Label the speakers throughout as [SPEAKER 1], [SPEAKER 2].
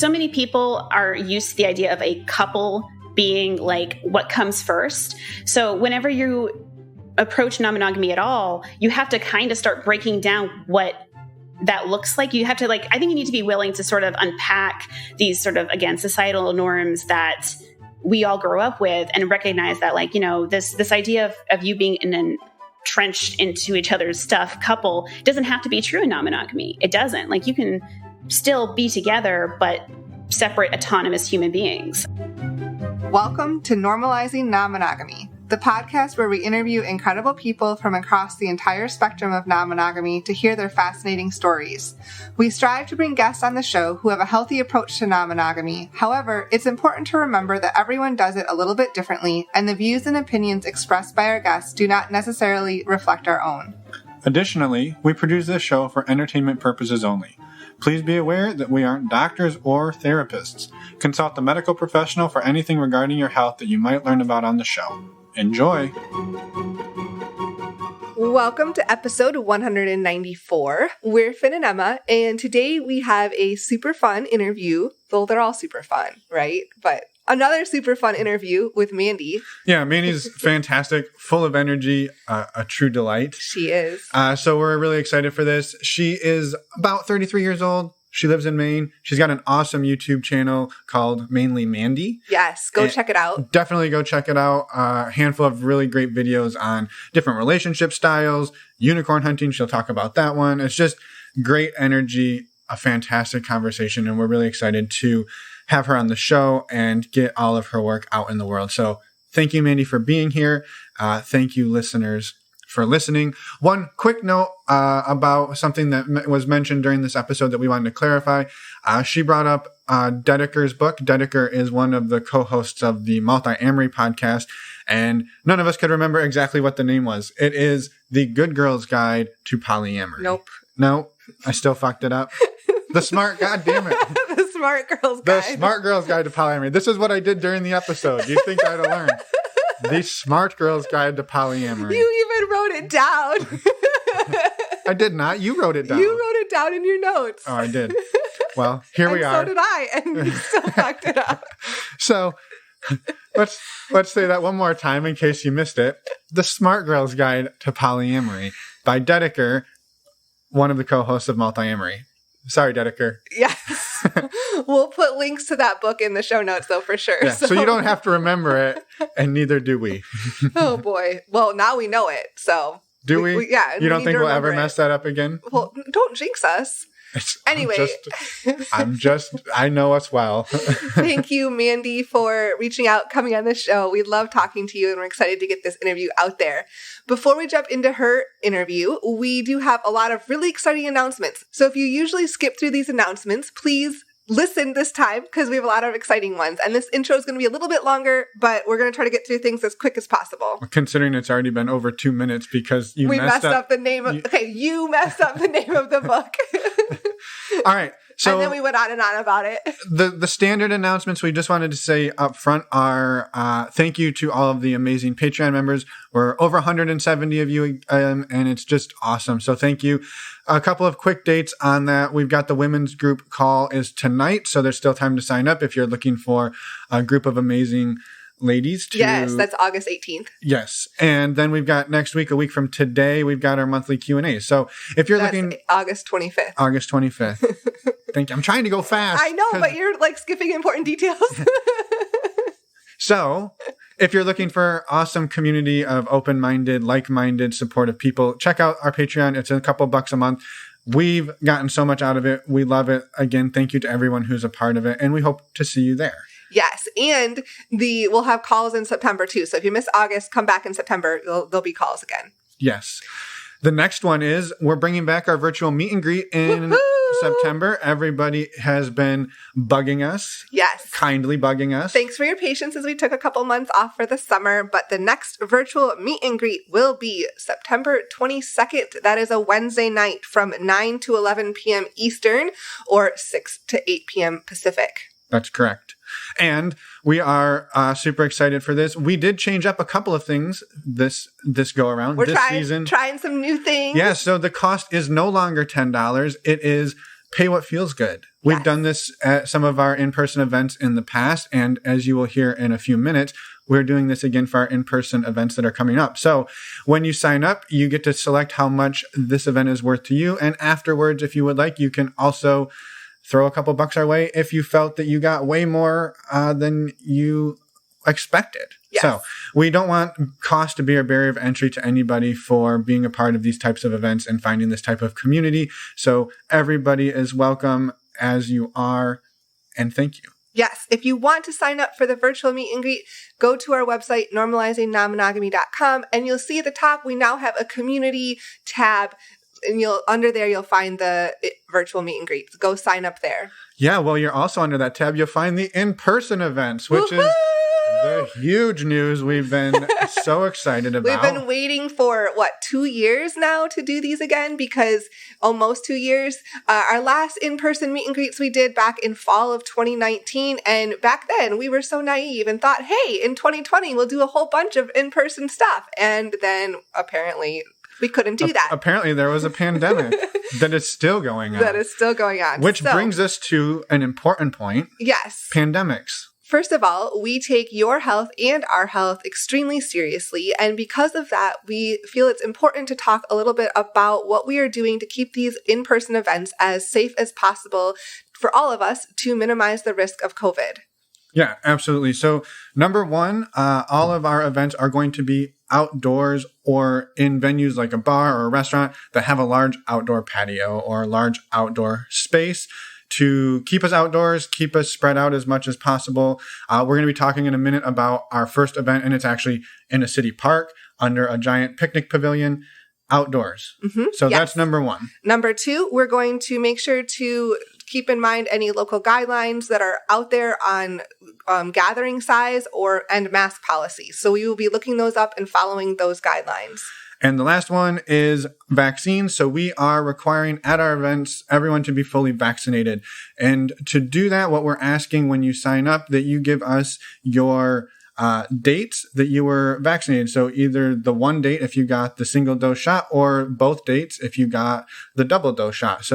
[SPEAKER 1] so many people are used to the idea of a couple being like what comes first. So whenever you approach non-monogamy at all, you have to kind of start breaking down what that looks like. You have to I think you need to be willing to sort of unpack these sort of, again, societal norms that we all grow up with and recognize that this idea of you being in an entrenched into each other's stuff couple doesn't have to be true in non-monogamy. It doesn't. You can still be together, but separate autonomous human beings.
[SPEAKER 2] Welcome to Normalizing Non-Monogamy, the podcast where we interview incredible people from across the entire spectrum of non-monogamy to hear their fascinating stories. We strive to bring guests on the show who have a healthy approach to non-monogamy. However, it's important to remember that everyone does it a little bit differently, and the views and opinions expressed by our guests do not necessarily reflect our own.
[SPEAKER 3] Additionally, we produce this show for entertainment purposes only. Please be aware that we aren't doctors or therapists. Consult a medical professional for anything regarding your health that you might learn about on the show. Enjoy!
[SPEAKER 2] Welcome to episode 194. We're Finn and Emma, and today we have a super fun interview. Well, they're all super fun, right? But another super fun interview with Mandy.
[SPEAKER 3] Yeah, Mandy's fantastic, full of energy, a true delight.
[SPEAKER 2] She is.
[SPEAKER 3] So we're really excited for this. She is about 33 years old. She lives in Maine. She's got an awesome YouTube channel called Mainely Mandy.
[SPEAKER 2] Yes, go check it out.
[SPEAKER 3] Definitely go check it out. A handful of really great videos on different relationship styles, unicorn hunting. She'll talk about that one. It's just great energy, a fantastic conversation, and we're really excited to have her on the show and get all of her work out in the world. So thank you, Mandy, for being here. Thank you, listeners, for listening. One quick note about something that was mentioned during this episode that we wanted to clarify. She brought up Dedeker's book. Dedeker is one of the co-hosts of the Multi-Amory podcast, and none of us could remember exactly what the name was. It is The Good Girl's Guide to Polyamory. Nope. I still fucked it up. The Smart, God damn it.
[SPEAKER 2] The Smart Girl's Guide.
[SPEAKER 3] The Smart Girl's Guide to Polyamory. This is what I did during the episode. You'd think I'd have learned. The Smart Girl's Guide to Polyamory.
[SPEAKER 2] You even wrote it down.
[SPEAKER 3] I did not. You wrote it down.
[SPEAKER 2] You wrote it down in your notes.
[SPEAKER 3] Oh, I did. Well, here we are.
[SPEAKER 2] So did I, and you still fucked it up.
[SPEAKER 3] So let's say that one more time in case you missed it. The Smart Girl's Guide to Polyamory by Dedeker, one of the co-hosts of Multi-Amory. Sorry, Dedeker.
[SPEAKER 2] Yes. We'll put links to that book in the show notes, though, for sure.
[SPEAKER 3] Yeah, so you don't have to remember it, and neither do we.
[SPEAKER 2] Oh, boy. Well, now we know it, so.
[SPEAKER 3] Do we?
[SPEAKER 2] Yeah.
[SPEAKER 3] You don't think we'll ever mess that up again?
[SPEAKER 2] Well, don't jinx us. Anyway.
[SPEAKER 3] I know us well.
[SPEAKER 2] Thank you, Mandy, for reaching out, coming on the show. We love talking to you, and we're excited to get this interview out there. Before we jump into her interview, we do have a lot of really exciting announcements. So if you usually skip through these announcements, please listen this time because we have a lot of exciting ones. And this intro is going to be a little bit longer, but we're going to try to get through things as quick as possible.
[SPEAKER 3] Considering it's already been over 2 minutes because you messed up
[SPEAKER 2] the name of... you messed up the name of the book.
[SPEAKER 3] All right. So,
[SPEAKER 2] and then we went on and on about it.
[SPEAKER 3] The standard announcements we just wanted to say up front are thank you to all of the amazing Patreon members. We're over 170 of you, and it's just awesome. So thank you. A couple of quick dates on that. We've got the women's group call is tonight, so there's still time to sign up if you're looking for a group of amazing ladies.
[SPEAKER 2] Yes, that's August 18th.
[SPEAKER 3] Yes. And then we've got next week, a week from today, we've got our monthly Q&A. So if you're looking...
[SPEAKER 2] August 25th.
[SPEAKER 3] August 25th. Thank you. I'm trying to go fast.
[SPEAKER 2] I know, but you're skipping important details.
[SPEAKER 3] So if you're looking for awesome community of open-minded, like-minded, supportive people, check out our Patreon. It's a couple bucks a month. We've gotten so much out of it. We love it. Again, thank you to everyone who's a part of it, and we hope to see you there.
[SPEAKER 2] Yes, and we'll have calls in September too. So if you miss August, come back in September. There'll be calls again.
[SPEAKER 3] Yes. The next one is we're bringing back our virtual meet and greet in September. Everybody has been bugging us.
[SPEAKER 2] Yes.
[SPEAKER 3] Kindly bugging us.
[SPEAKER 2] Thanks for your patience as we took a couple months off for the summer, but the next virtual meet and greet will be September 22nd. That is a Wednesday night from 9 to 11 p.m. Eastern or 6 to 8 p.m. Pacific.
[SPEAKER 3] That's correct. And we are super excited for this. We did change up a couple of things this go around.
[SPEAKER 2] We're trying some new things.
[SPEAKER 3] Yeah, so the cost is no longer $10. It is pay what feels good. We've done this at some of our in-person events in the past. And as you will hear in a few minutes, we're doing this again for our in-person events that are coming up. So when you sign up, you get to select how much this event is worth to you. And afterwards, if you would like, you can also throw a couple bucks our way if you felt that you got way more than you expected. Yes. So we don't want cost to be a barrier of entry to anybody for being a part of these types of events and finding this type of community. So everybody is welcome as you are. And thank you.
[SPEAKER 2] Yes. If you want to sign up for the virtual meet and greet, go to our website, normalizingnonmonogamy.com, and you'll see at the top, we now have a community tab, and under there, you'll find the virtual meet and greet. Go sign up there.
[SPEAKER 3] Yeah. Well, you're also under that tab, you'll find the in-person events, which is the huge news we've been so excited about.
[SPEAKER 2] We've been waiting for, 2 years now to do these again, because almost 2 years. Our last in-person meet and greets we did back in fall of 2019. And back then we were so naive and thought, hey, in 2020, we'll do a whole bunch of in-person stuff. And then apparently we couldn't do that.
[SPEAKER 3] Apparently there was a pandemic that is still going on. Which brings us to an important point.
[SPEAKER 2] Yes.
[SPEAKER 3] Pandemics.
[SPEAKER 2] First of all, we take your health and our health extremely seriously. And because of that, we feel it's important to talk a little bit about what we are doing to keep these in-person events as safe as possible for all of us to minimize the risk of COVID.
[SPEAKER 3] Yeah, absolutely. So number one, all of our events are going to be outdoors or in venues like a bar or a restaurant that have a large outdoor patio or a large outdoor space to keep us outdoors, keep us spread out as much as possible. We're going to be talking in a minute about our first event, and it's actually in a city park under a giant picnic pavilion outdoors. Mm-hmm. So that's number one.
[SPEAKER 2] Number two, we're going to make sure to keep in mind any local guidelines that are out there on gathering size and mask policies. So we will be looking those up and following those guidelines.
[SPEAKER 3] And the last one is vaccines. So we are requiring at our events everyone to be fully vaccinated. And to do that, what we're asking when you sign up, that you give us your dates that you were vaccinated. So either the one date if you got the single dose shot, or both dates if you got the double dose shot.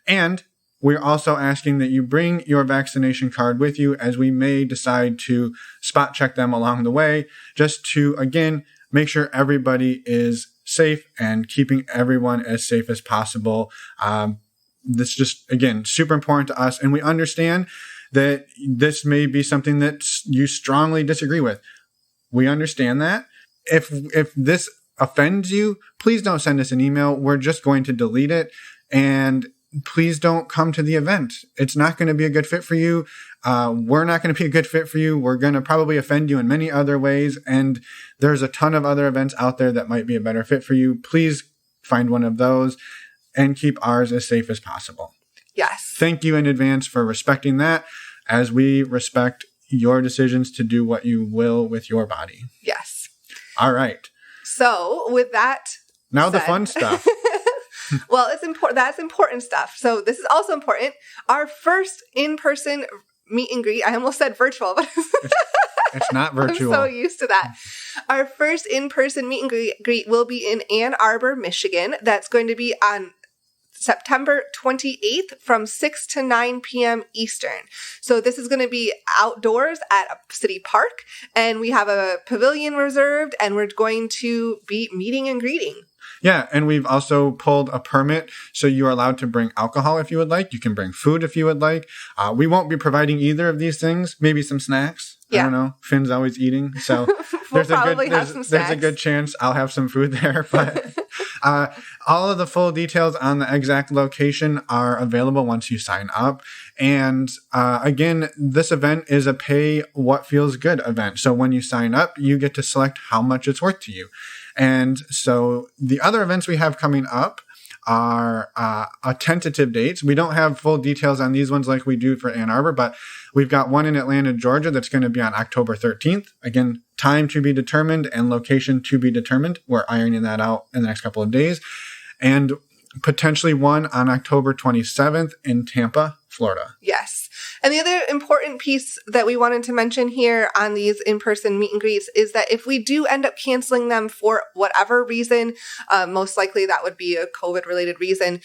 [SPEAKER 3] And we're also asking that you bring your vaccination card with you, as we may decide to spot check them along the way, just to, again, make sure everybody is safe and keeping everyone as safe as possible. This just, again, super important to us. And we understand that this may be something that you strongly disagree with. We understand that. If this offends you, please don't send us an email. We're just going to delete it. And please don't come to the event. It's not going to be a good fit for you. We're not going to be a good fit for you. We're going to probably offend you in many other ways. And there's a ton of other events out there that might be a better fit for you. Please find one of those and keep ours as safe as possible.
[SPEAKER 2] Yes.
[SPEAKER 3] Thank you in advance for respecting that, as we respect your decisions to do what you will with your body.
[SPEAKER 2] Yes.
[SPEAKER 3] All right.
[SPEAKER 2] So with that
[SPEAKER 3] now said, the fun stuff.
[SPEAKER 2] Well, it's important. That's important stuff. So this is also important. Our first in-person meet and greet. I almost said virtual, but
[SPEAKER 3] it's not virtual.
[SPEAKER 2] I'm so used to that. Our first in-person meet and greet will be in Ann Arbor, Michigan. That's going to be on September 28th from 6 to 9 p.m. Eastern. So this is going to be outdoors at a city park, and we have a pavilion reserved, and we're going to be meeting and greeting.
[SPEAKER 3] Yeah, and we've also pulled a permit, so you are allowed to bring alcohol if you would like. You can bring food if you would like. We won't be providing either of these things. Maybe some snacks. Yeah. I don't know. Finn's always eating, so there's a good chance I'll have some food there. But all of the full details on the exact location are available once you sign up. And again, this event is a pay what feels good event. So when you sign up, you get to select how much it's worth to you. And so the other events we have coming up are tentative dates. We don't have full details on these ones like we do for Ann Arbor, but we've got one in Atlanta, Georgia that's going to be on October 13th. Again, time to be determined and location to be determined. We're ironing that out in the next couple of days. And potentially one on October 27th in Tampa, Florida.
[SPEAKER 2] Yes. And the other important piece that we wanted to mention here on these in-person meet and greets is that if we do end up canceling them for whatever reason, most likely that would be a COVID-related reason,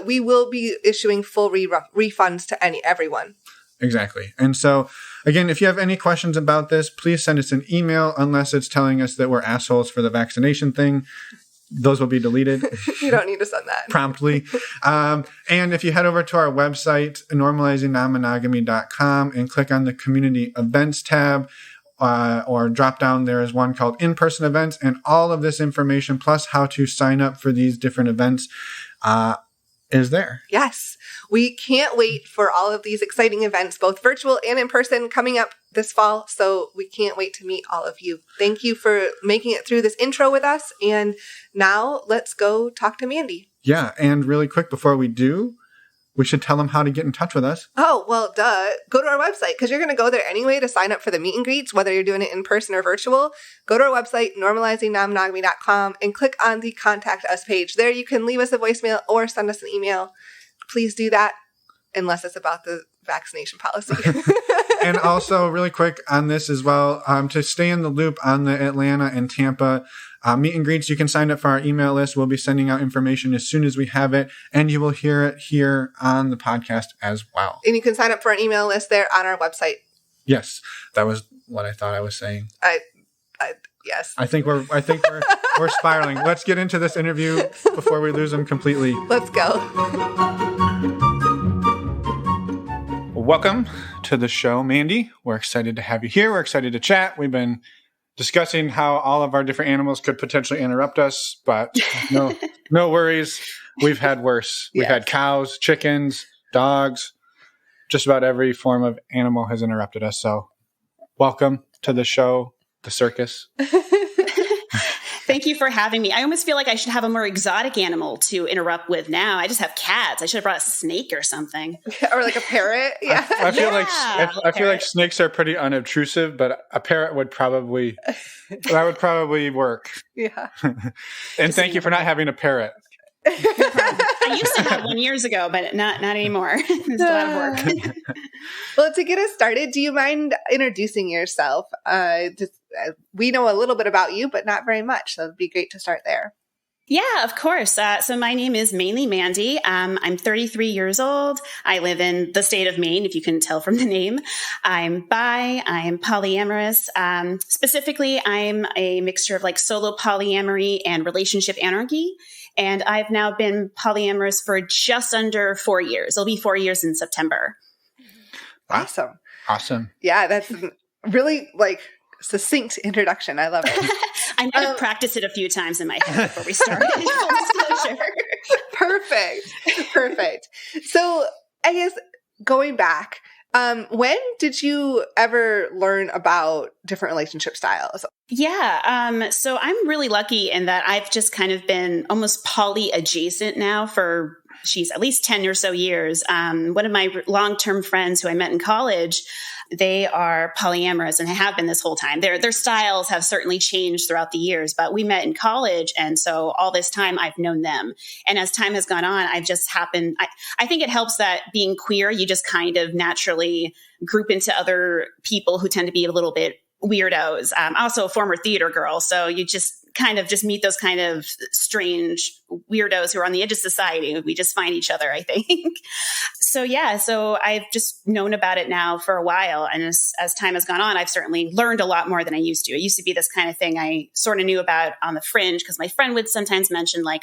[SPEAKER 2] we will be issuing full refunds to everyone.
[SPEAKER 3] Exactly. And so, again, if you have any questions about this, please send us an email unless it's telling us that we're assholes for the vaccination thing. Those will be deleted.
[SPEAKER 2] You don't need to send that.
[SPEAKER 3] Promptly. And if you head over to our website, normalizingnonmonogamy.com, and click on the community events tab, or drop down, there is one called in-person events, and all of this information plus how to sign up for these different events is there.
[SPEAKER 2] Yes. We can't wait for all of these exciting events, both virtual and in person, coming up this fall. So we can't wait to meet all of you. Thank you for making it through this intro with us. And now let's go talk to Mandy.
[SPEAKER 3] Yeah. And really quick before we do, we should tell them how to get in touch with us.
[SPEAKER 2] Oh, well, duh. Go to our website because you're going to go there anyway to sign up for the meet and greets, whether you're doing it in person or virtual. Go to our website, normalizingnonmonogamy.com, and click on the Contact Us page. There you can leave us a voicemail or send us an email. Please do that unless it's about the vaccination policy.
[SPEAKER 3] And also, really quick on this as well, to stay in the loop on the Atlanta and Tampa meet and greets, you can sign up for our email list. We'll be sending out information as soon as we have it, and you will hear it here on the podcast as well.
[SPEAKER 2] And you can sign up for an email list there on our website.
[SPEAKER 3] Yes, that was what I thought I was saying.
[SPEAKER 2] Yes.
[SPEAKER 3] I think we're spiraling. Let's get into this interview before we lose them completely.
[SPEAKER 2] Let's go.
[SPEAKER 3] Welcome to the show, Mandy. We're excited to have you here. We're excited to chat. We've been discussing how all of our different animals could potentially interrupt us, but no worries. We've had worse. We've had cows, chickens, dogs. Just about every form of animal has interrupted us. So welcome to the show, the circus.
[SPEAKER 1] Thank you for having me. I almost feel like I should have a more exotic animal to interrupt with now. I just have cats. I should have brought a snake or something.
[SPEAKER 2] Or like a parrot. Yeah.
[SPEAKER 3] I feel like snakes are pretty unobtrusive, but a parrot would probably work.
[SPEAKER 2] Yeah.
[SPEAKER 3] And thank you for not having a parrot.
[SPEAKER 1] I used to have one years ago, but not anymore. It's a lot of work.
[SPEAKER 2] Well, to get us started, do you mind introducing yourself? We know a little bit about you, but not very much. So it'd be great to start there.
[SPEAKER 1] Yeah, of course. So my name is Mainely Mandy. I'm 33 years old. I live in the state of Maine, if you can tell from the name. I'm bi. I'm polyamorous. Specifically, I'm a mixture of like solo polyamory and relationship anarchy. And I've now been polyamorous for just under 4 years. It'll be 4 years in September.
[SPEAKER 2] Awesome. Yeah, that's really like succinct introduction. I love it.
[SPEAKER 1] I might have practiced it a few times in my head before we started.
[SPEAKER 2] Perfect. So I guess going back, when did you ever learn about different relationship styles?
[SPEAKER 1] Yeah. So I'm really lucky in that I've just kind of been almost poly adjacent now for at least 10 or so years. One of my long-term friends who I met in college, they are polyamorous and have been this whole time. Their styles have certainly changed throughout the years, but we met in college. And so all this time I've known them. And as time has gone on, I've just happened, I think it helps that being queer, you just kind of naturally group into other people who tend to be a little bit weirdos. Also a former theater girl. So you just kind of just meet those kind of strange weirdos who are on the edge of society. We just find each other, I think. So I've just known about it now for a while. And as time has gone on, I've certainly learned a lot more than I used to. It used to be this kind of thing I sort of knew about on the fringe because my friend would sometimes mention like,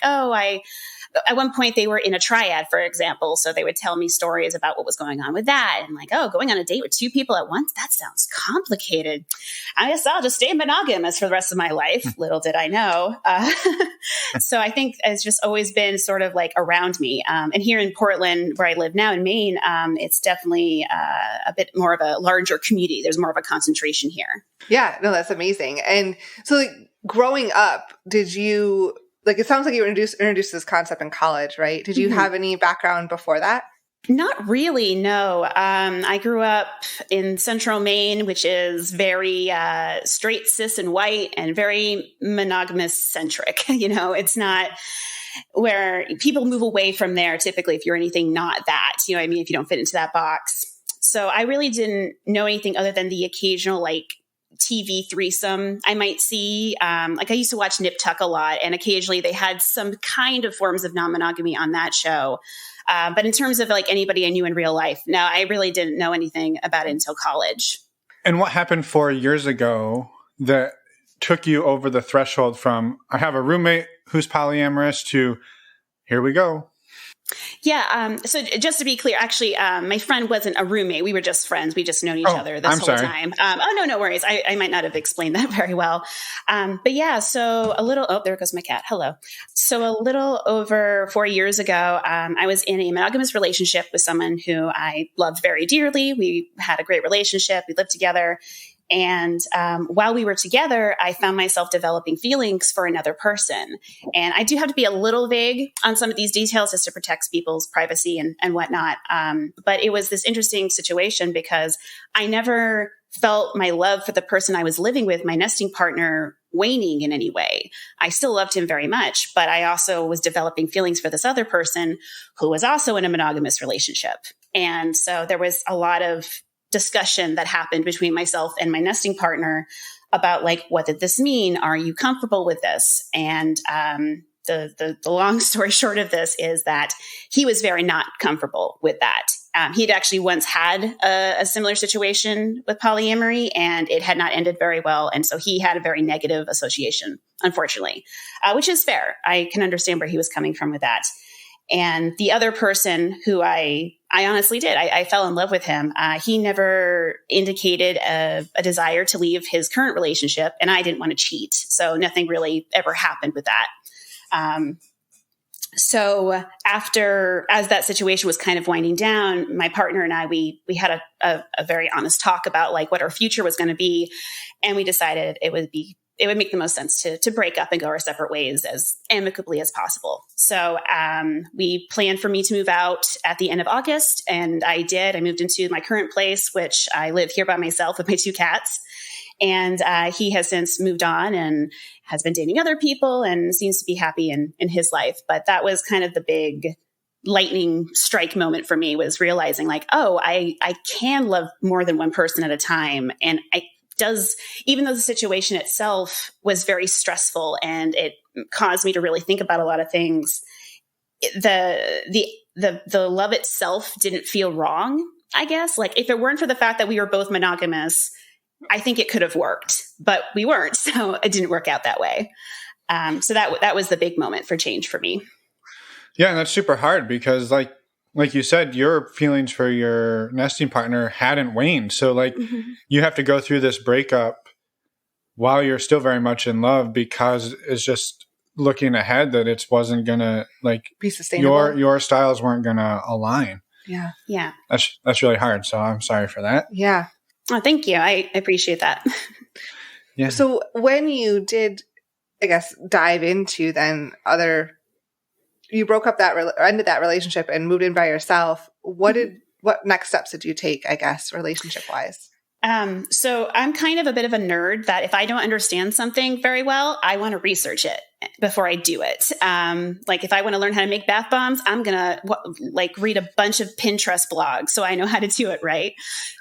[SPEAKER 1] at one point they were in a triad, for example. So they would tell me stories about what was going on with that. And like, going on a date with two people at once? That sounds complicated. I guess I'll just stay monogamous for the rest of my life. Little did I know. So I think it's just always been sort of like around me. And here in Portland, where I live now in Maine, it's definitely a bit more of a larger community. There's more of a concentration here.
[SPEAKER 2] Yeah, no, that's amazing. And so like, growing up, did you... Like, it sounds like you were introduced to this concept in college, right? Did you have any background before that?
[SPEAKER 1] Not really, no. I grew up in central Maine, which is very straight, cis, and white, and very monogamous centric. It's not where people move away from there typically if you're anything not that, you know what I mean, if you don't fit into that box. So I really didn't know anything other than the occasional like TV threesome I might see. Like I used to watch Nip Tuck a lot, and occasionally they had some kind of forms of non-monogamy on that show. But in terms of like anybody I knew in real life, no, I really didn't know anything about it until college.
[SPEAKER 3] And what happened 4 years ago that took you over the threshold from I have a roommate who's polyamorous to here we go?
[SPEAKER 1] Yeah. So just to be clear, actually, my friend wasn't a roommate. We were just friends. We just known each other this whole time. No worries. I might not have explained that very well. But yeah, so there goes my cat. Hello. So a little over 4 years ago, I was in a monogamous relationship with someone who I loved very dearly. We had a great relationship. We lived together. And while we were together, I found myself developing feelings for another person. And I do have to be a little vague on some of these details just to protect people's privacy and whatnot. But it was this interesting situation because I never felt my love for the person I was living with, my nesting partner, waning in any way. I still loved him very much, but I also was developing feelings for this other person who was also in a monogamous relationship. And so there was a lot of discussion that happened between myself and my nesting partner about like, what did this mean? Are you comfortable with this? And the long story short of this is that he was very not comfortable with that. He'd actually once had a similar situation with polyamory, and it had not ended very well. And so he had a very negative association, unfortunately, which is fair. I can understand where he was coming from with that. And the other person who I honestly did, I fell in love with him. He never indicated a desire to leave his current relationship, and I didn't want to cheat. So nothing really ever happened with that. So as that situation was kind of winding down, my partner and I, we had a very honest talk about like what our future was going to be. And we decided it would make the most sense to break up and go our separate ways as amicably as possible. So we planned for me to move out at the end of August, and I did. I moved into my current place, which I live here by myself with my 2 cats. And he has since moved on and has been dating other people and seems to be happy in his life. But that was kind of the big lightning strike moment for me, was realizing like, oh, I can love more than one person at a time. And even though the situation itself was very stressful and it caused me to really think about a lot of things, the love itself didn't feel wrong, I guess. Like if it weren't for the fact that we were both monogamous, I think it could have worked, but we weren't. So it didn't work out that way. So that was the big moment for change for me.
[SPEAKER 3] Yeah. And that's super hard because like you said, your feelings for your nesting partner hadn't waned. So like you have to go through this breakup while you're still very much in love, because it's just looking ahead that it wasn't going to like
[SPEAKER 2] be sustainable.
[SPEAKER 3] Your styles weren't going to align.
[SPEAKER 2] Yeah.
[SPEAKER 1] Yeah.
[SPEAKER 3] That's really hard. So I'm sorry for that.
[SPEAKER 2] Yeah.
[SPEAKER 1] Oh, thank you. I appreciate that.
[SPEAKER 3] Yeah.
[SPEAKER 2] So when you did, I guess, dive into then you broke up ended that relationship and moved in by yourself. What next steps did you take, I guess, relationship wise?
[SPEAKER 1] So I'm kind of a bit of a nerd that if I don't understand something very well, I want to research it before I do it. Like if I want to learn how to make bath bombs, I'm going to read a bunch of Pinterest blogs so I know how to do it right.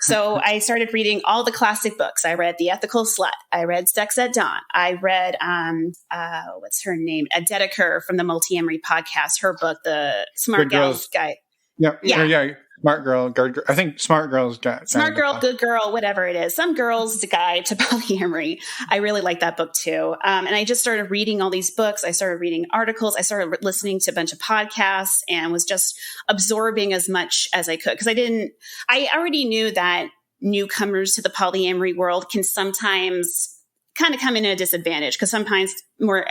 [SPEAKER 1] So I started reading all the classic books. I read The Ethical Slut. I read Sex at Dawn. I read, what's her name? Dedeker from the Multiamory podcast, her book, The Smart Gals Guide.
[SPEAKER 3] Yeah. Smart girl, I think smart girl's got
[SPEAKER 1] Smart girl, good girl, whatever it is. Some girl's guide to polyamory. I really like that book too. And I just started reading all these books. I started reading articles. I started listening to a bunch of podcasts and was just absorbing as much as I could. Because I already knew that newcomers to the polyamory world can sometimes kind of come in at a disadvantage because sometimes more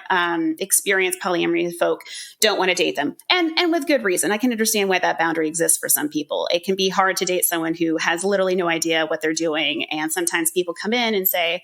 [SPEAKER 1] experienced polyamory folk don't want to date them. And with good reason. I can understand why that boundary exists for some people. It can be hard to date someone who has literally no idea what they're doing. And sometimes people come in and say,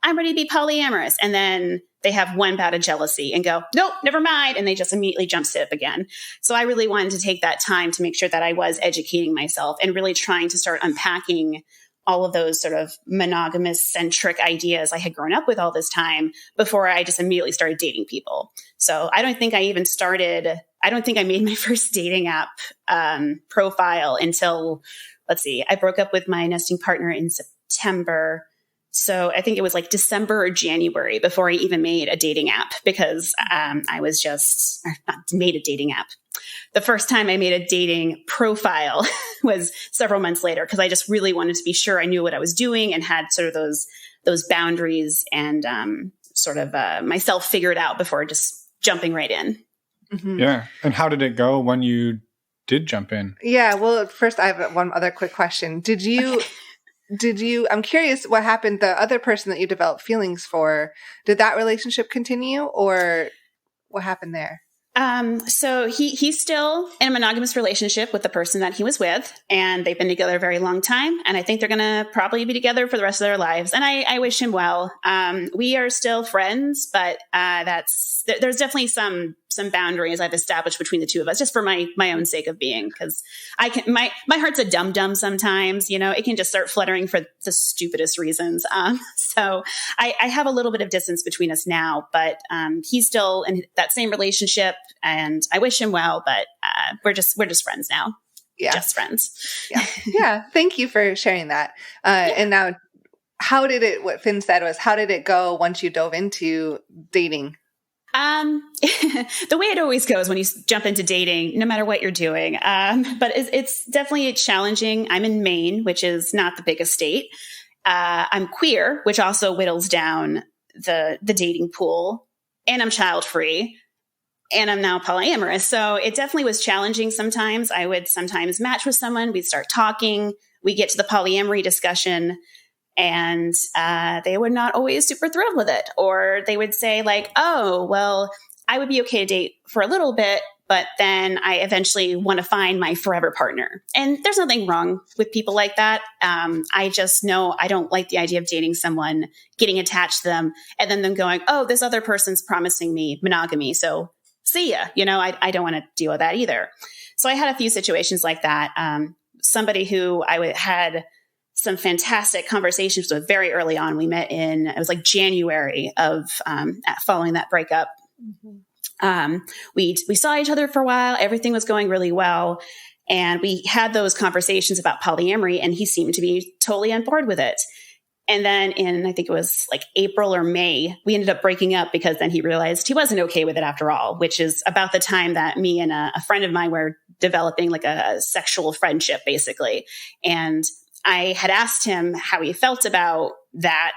[SPEAKER 1] I'm ready to be polyamorous. And then they have one bout of jealousy and go, nope, never mind. And they just immediately jump ship again. So I really wanted to take that time to make sure that I was educating myself and really trying to start unpacking all of those sort of monogamous centric ideas I had grown up with all this time before I just immediately started dating people. So I don't think I made my first dating app profile until, let's see, I broke up with my nesting partner in September. So I think it was like December or January before I even made a dating app, because I was just not made a dating app. The first time I made a dating profile was several months later, because I just really wanted to be sure I knew what I was doing and had sort of those boundaries and sort of myself figured out before just jumping right in.
[SPEAKER 2] Mm-hmm.
[SPEAKER 3] Yeah. And how did it go when you did jump in?
[SPEAKER 2] Yeah. Well, first I have one other quick question. Did you, I'm curious what happened, the other person that you developed feelings for, did that relationship continue or what happened there?
[SPEAKER 1] So he's still in a monogamous relationship with the person that he was with, and they've been together a very long time. And I think they're going to probably be together for the rest of their lives. And I wish him well. We are still friends, but, there's definitely some boundaries I've established between the two of us, just for my own sake of being, because my heart's a dum-dum sometimes, it can just start fluttering for the stupidest reasons. So I have a little bit of distance between us now, but he's still in that same relationship, and I wish him well, but we're just friends now.
[SPEAKER 2] Yeah.
[SPEAKER 1] Just friends.
[SPEAKER 2] Yeah. Yeah. Thank you for sharing that. And now, what Finn said was, how did it go once you dove into dating?
[SPEAKER 1] The way it always goes when you jump into dating, no matter what you're doing. But it's definitely challenging. I'm in Maine, which is not the biggest state. I'm queer, which also whittles down the dating pool, and I'm child free, and I'm now polyamorous. So it definitely was challenging sometimes. I would sometimes match with someone. We'd start talking. We get to the polyamory discussion, and they were not always super thrilled with it. Or they would say like, oh, well, I would be okay to date for a little bit, but then I eventually want to find my forever partner. And there's nothing wrong with people like that. I just know I don't like the idea of dating someone, getting attached to them, and then them going, oh, this other person's promising me monogamy, so see ya. I don't want to deal with that either. So I had a few situations like that. Somebody who had some fantastic conversations with very early on. We met it was like January of following that breakup. Mm-hmm. We saw each other for a while. Everything was going really well. And we had those conversations about polyamory, and he seemed to be totally on board with it. And then I think it was like April or May, we ended up breaking up because then he realized he wasn't okay with it after all, which is about the time that me and a friend of mine were developing like a sexual friendship, basically. And I had asked him how he felt about that.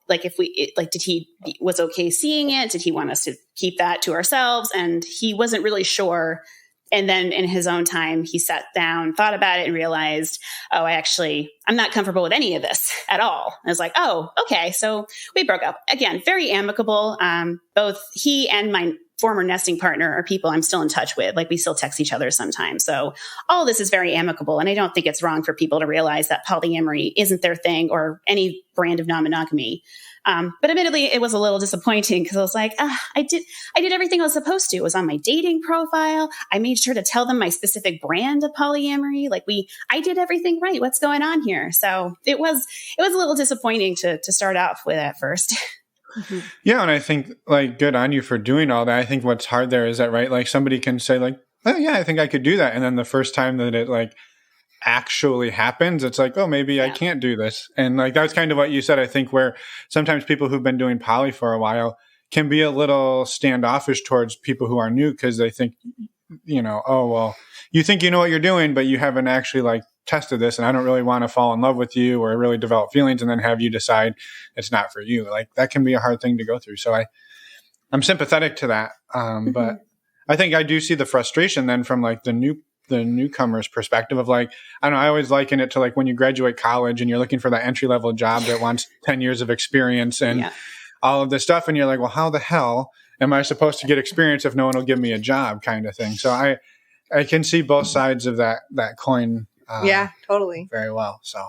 [SPEAKER 1] Like did he was okay seeing it? Did he want us to keep that to ourselves? And he wasn't really sure. And then in his own time, he sat down, thought about it, and realized, oh, I'm not comfortable with any of this at all. I was like, oh, okay. So we broke up. Again, very amicable. Both he and my former nesting partner are people I'm still in touch with. Like, we still text each other sometimes. So all this is very amicable. And I don't think it's wrong for people to realize that polyamory isn't their thing, or any brand of non-monogamy. But admittedly, it was a little disappointing, because I was like, I did everything I was supposed to. It was on my dating profile. I made sure to tell them my specific brand of polyamory. I did everything right. What's going on here? So it was a little disappointing to start off with at first.
[SPEAKER 2] Mm-hmm.
[SPEAKER 3] Yeah. And I think good on you for doing all that. I think what's hard there is that, right? Like, somebody can say oh yeah, I think I could do that. And then the first time that it actually happens, it's like, oh, maybe I can't do this. And that's kind of what you said, I think, where sometimes people who've been doing poly for a while can be a little standoffish towards people who are new, because they think, oh, well, you think you know what you're doing, but you haven't actually tested this, and I don't really want to fall in love with you or really develop feelings and then have you decide it's not for you. That can be a hard thing to go through. So I'm sympathetic to that. But I think I do see the frustration then from the newcomer's perspective of I don't know, I always liken it to when you graduate college and you're looking for that entry-level job that wants 10 years of experience and all of this stuff. And you're like, well, how the hell am I supposed to get experience if no one will give me a job, kind of thing. So I can see both sides of that coin.
[SPEAKER 2] Yeah, totally.
[SPEAKER 3] Very well. So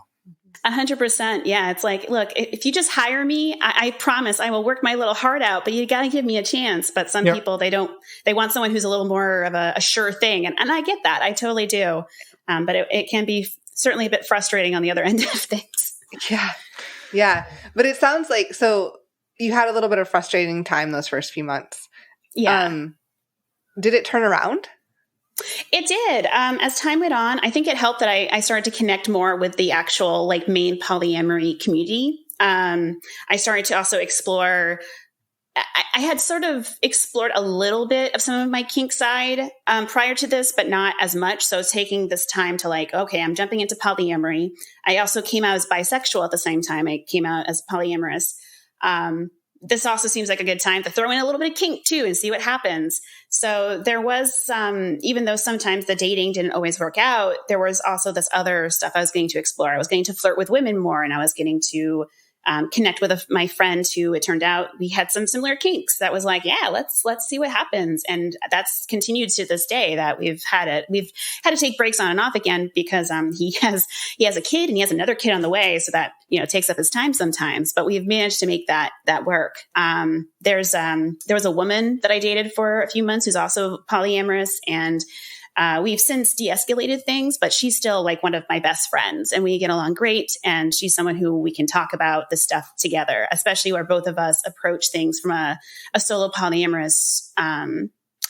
[SPEAKER 1] 100%. Yeah. It's like, look, if you just hire me, I promise I will work my little heart out, but you got to give me a chance. But some people, they want someone who's a little more of a sure thing. And I get that. I totally do. But it can be certainly a bit frustrating on the other end of things.
[SPEAKER 2] Yeah. Yeah. But it sounds like, so you had a little bit of frustrating time those first few months.
[SPEAKER 1] Yeah.
[SPEAKER 2] Did it turn around?
[SPEAKER 1] It did. As time went on, I think it helped that I started to connect more with the actual like main polyamory community. I started to also explore. I had sort of explored a little bit of some of my kink side prior to this, but not as much. So taking this time to like, okay, I'm jumping into polyamory. I also came out as bisexual at the same time. I came out as polyamorous. This also seems like a good time to throw in a little bit of kink too and see what happens. So there was even though sometimes the dating didn't always work out, there was also this other stuff I was getting to explore. I was getting to flirt with women more, and I was getting to connect with my friend who, it turned out, we had some similar kinks. That was like, yeah, let's see what happens. And that's continued to this day, that we've had to take breaks on and off again because he has a kid and he has another kid on the way. So that, takes up his time sometimes, but we've managed to make that work. There was a woman that I dated for a few months who's also polyamorous, and we've since de-escalated things, but she's still like one of my best friends and we get along great. And she's someone who we can talk about this stuff together, especially where both of us approach things from a solo polyamorous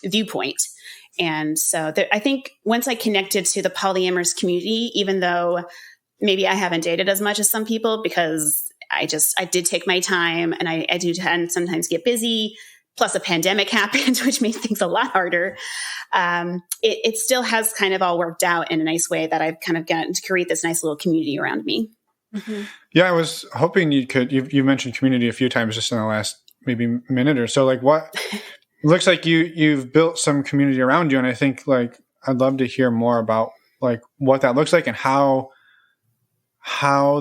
[SPEAKER 1] viewpoint. And so I think once I connected to the polyamorous community, even though maybe I haven't dated as much as some people because I did take my time, and I do tend sometimes get busy. Plus a pandemic happened, which made things a lot harder. It still has kind of all worked out in a nice way that I've kind of gotten to create this nice little community around me.
[SPEAKER 3] Mm-hmm. Yeah, I was hoping you mentioned community a few times just in the last maybe minute or so. Like what looks like you've built some community around you. And I think like, I'd love to hear more about like what that looks like and how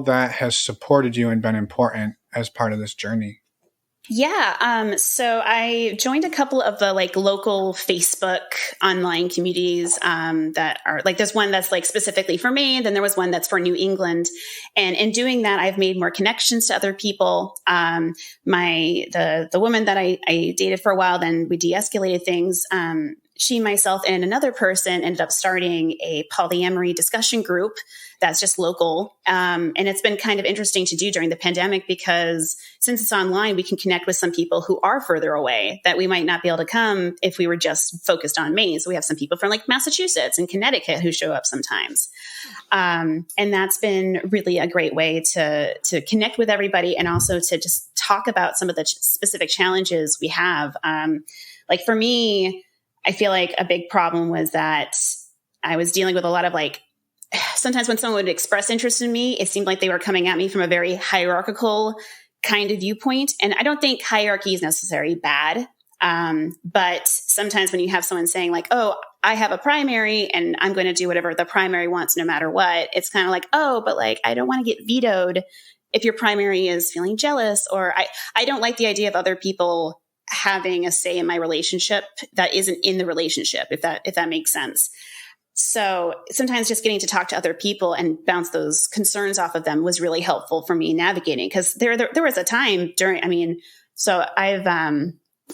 [SPEAKER 3] that has supported you and been important as part of this journey.
[SPEAKER 1] Yeah. So I joined a couple of the like local Facebook online communities that are like, there's one that's like specifically for me. Then there was one that's for New England. And in doing that, I've made more connections to other people. The woman that I dated for a while, then we de-escalated things. She, myself, and another person ended up starting a polyamory discussion group that's just local. And it's been kind of interesting to do during the pandemic because since it's online, we can connect with some people who are further away that we might not be able to come if we were just focused on Maine. So we have some people from like Massachusetts and Connecticut who show up sometimes. And that's been really a great way to connect with everybody and also to just talk about some of the specific challenges we have. Like for me, I feel like a big problem was that I was dealing with a lot of like, sometimes when someone would express interest in me, it seemed like they were coming at me from a very hierarchical kind of viewpoint. And I don't think hierarchy is necessarily bad. But sometimes when you have someone saying like, oh, I have a primary and I'm going to do whatever the primary wants no matter what, it's kind of like, oh, but like, I don't want to get vetoed if your primary is feeling jealous, or I don't like the idea of other people having a say in my relationship that isn't in the relationship, if that makes sense. So sometimes just getting to talk to other people and bounce those concerns off of them was really helpful for me navigating. Because there was a time so I've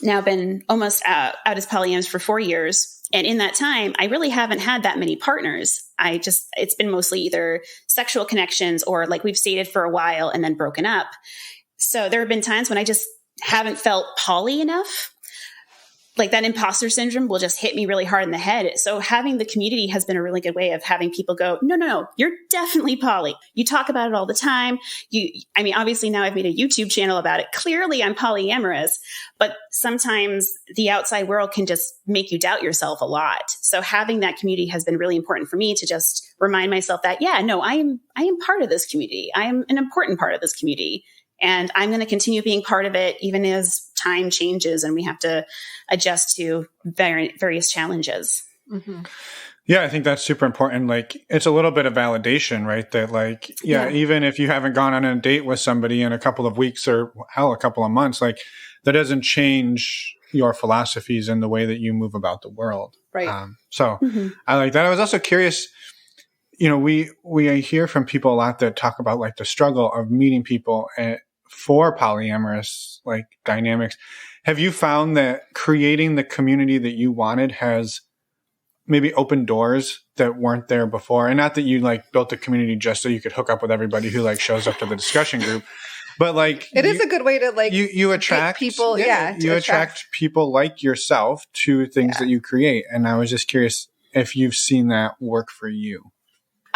[SPEAKER 1] now been almost out as polyamorous for 4 years. And in that time, I really haven't had that many partners. It's been mostly either sexual connections or like we've dated for a while and then broken up. So there have been times when I just haven't felt poly enough. Like that imposter syndrome will just hit me really hard in the head. So having the community has been a really good way of having people go, no, you're definitely poly. You talk about it all the time. Obviously now I've made a YouTube channel about it. Clearly I'm polyamorous, but sometimes the outside world can just make you doubt yourself a lot. So having that community has been really important for me to just remind myself that, I am part of this community. I am an important part of this community. And I'm going to continue being part of it, even as time changes and we have to adjust to various challenges.
[SPEAKER 2] Mm-hmm.
[SPEAKER 3] Yeah, I think that's super important. Like, it's a little bit of validation, right? That like, even if you haven't gone on a date with somebody in a couple of weeks or hell, a couple of months, like that doesn't change your philosophies and the way that you move about the world.
[SPEAKER 2] Right.
[SPEAKER 3] I like that. I was also curious, we hear from people a lot that talk about like the struggle of meeting people for polyamorous like dynamics. Have you found that creating the community that you wanted has maybe open doors that weren't there before. And not that you like built a community just so you could hook up with everybody who like shows up to the discussion group, but like
[SPEAKER 2] it is a good way to like
[SPEAKER 3] you attract
[SPEAKER 2] people.
[SPEAKER 3] You attract people like yourself to things that you create. And I was just curious if you've seen that work for you.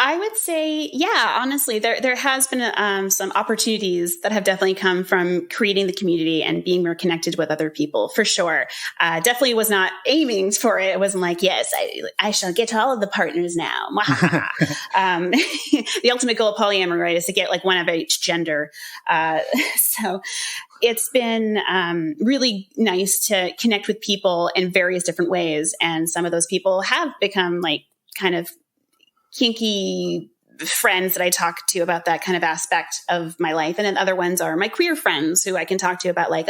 [SPEAKER 1] I would say, yeah, honestly, there has been some opportunities that have definitely come from creating the community and being more connected with other people, for sure. Definitely was not aiming for it. It wasn't like, yes, I shall get to all of the partners now. The ultimate goal of polyamory, right, is to get like one of each gender. So it's been really nice to connect with people in various different ways. And some of those people have become like kind of kinky friends that I talk to about that kind of aspect of my life. And then other ones are my queer friends who I can talk to about like,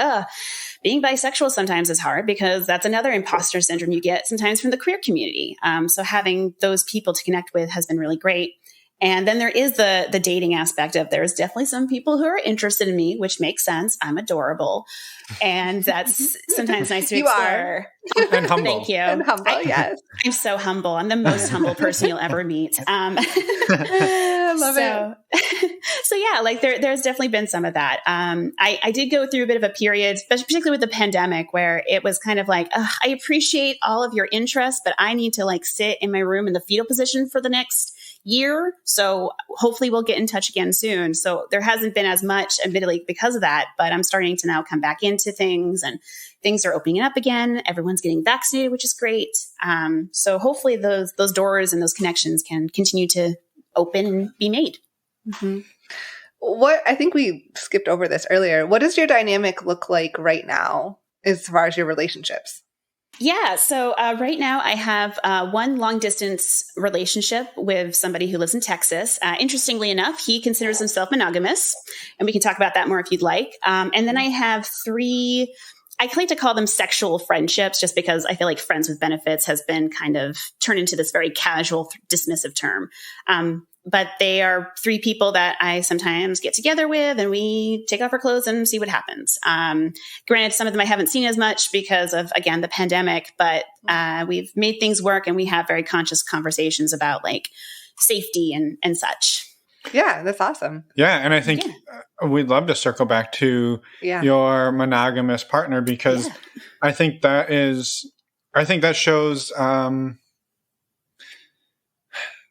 [SPEAKER 1] being bisexual sometimes is hard because that's another imposter syndrome you get sometimes from the queer community. So having those people to connect with has been really great. And then there is the dating aspect of there's definitely some people who are interested in me, which makes sense. I'm adorable. And that's sometimes nice to explore.
[SPEAKER 3] And humble.
[SPEAKER 1] Thank you.
[SPEAKER 2] And humble, yes.
[SPEAKER 1] I'm so humble. I'm the most humble person you'll ever meet.
[SPEAKER 2] I love it.
[SPEAKER 1] So yeah, like there's definitely been some of that. I did go through a bit of a period, particularly with the pandemic, where it was kind of like, I appreciate all of your interest, but I need to like sit in my room in the fetal position for the next year. So hopefully we'll get in touch again soon. So there hasn't been as much, admittedly, because of that, but I'm starting to now come back into things and things are opening up again. Everyone's getting vaccinated, which is great. So hopefully those doors and those connections can continue to open and be made.
[SPEAKER 2] Mm-hmm. What, I think we skipped over this earlier. What does your dynamic look like right now as far as your relationships?
[SPEAKER 1] Yeah. So right now I have one long distance relationship with somebody who lives in Texas. Interestingly enough, he considers himself monogamous, and we can talk about that more if you'd like. And then I have 3, I like to call them sexual friendships just because I feel like friends with benefits has been kind of turned into this very casual, dismissive term. But they are 3 people that I sometimes get together with and we take off our clothes and see what happens. Granted, some of them I haven't seen as much because of, again, the pandemic, but we've made things work and we have very conscious conversations about like safety and such.
[SPEAKER 2] Yeah, that's awesome.
[SPEAKER 3] Yeah. And I think we'd love to circle back to your monogamous partner because I think that shows,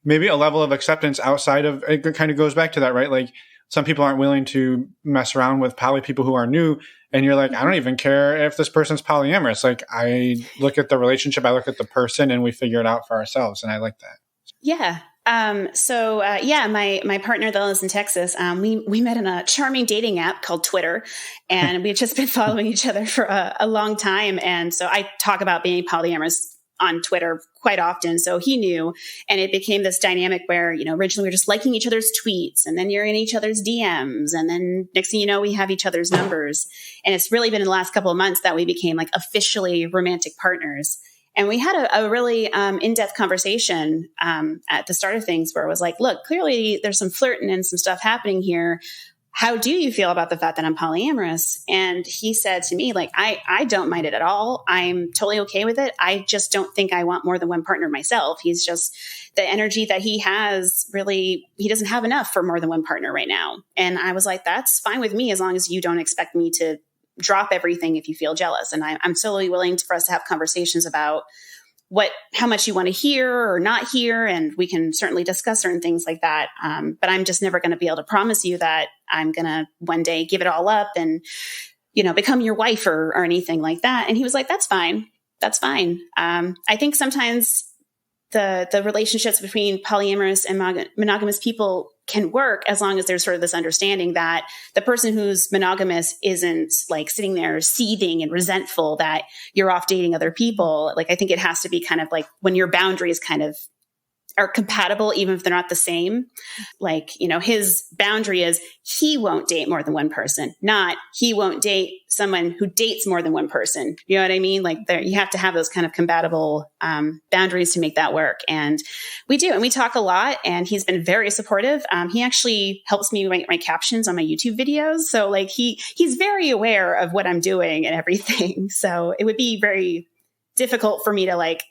[SPEAKER 3] maybe a level of acceptance outside of, it kind of goes back to that, right? Like some people aren't willing to mess around with poly people who are new. And you're like, I don't even care if this person's polyamorous. Like I look at the relationship, I look at the person and we figure it out for ourselves. And I like that.
[SPEAKER 1] Yeah. My partner that lives in Texas, we met in a charming dating app called Twitter, and we've just been following each other for a long time. And so I talk about being polyamorous on Twitter quite often. So he knew, and it became this dynamic where, originally we were just liking each other's tweets and then you're in each other's DMs. And then next thing you know, we have each other's numbers. And it's really been in the last couple of months that we became like officially romantic partners. And we had a really in-depth conversation at the start of things where it was like, look, clearly there's some flirting and some stuff happening here. How do you feel about the fact that I'm polyamorous? And he said to me, like, I don't mind it at all. I'm totally okay with it. I just don't think I want more than one partner myself. He's just, the energy that he has really, he doesn't have enough for more than one partner right now. And I was like, that's fine with me as long as you don't expect me to drop everything if you feel jealous. And I'm totally willing for us to have conversations about how much you want to hear or not hear. And we can certainly discuss certain things like that. But I'm just never going to be able to promise you that I'm going to one day give it all up and, become your wife or anything like that. And he was like, that's fine. That's fine. I think sometimes the relationships between polyamorous and monogamous people can work as long as there's sort of this understanding that the person who's monogamous isn't like sitting there seething and resentful that you're off dating other people. Like, I think it has to be kind of like when your boundaries kind of are compatible, even if they're not the same. Like, his boundary is he won't date more than one person, not he won't date someone who dates more than one person. You know what I mean? Like you have to have those kind of compatible boundaries to make that work. And we do. And we talk a lot, and he's been very supportive. He actually helps me write my captions on my YouTube videos. So like he's very aware of what I'm doing and everything. So it would be very difficult for me to like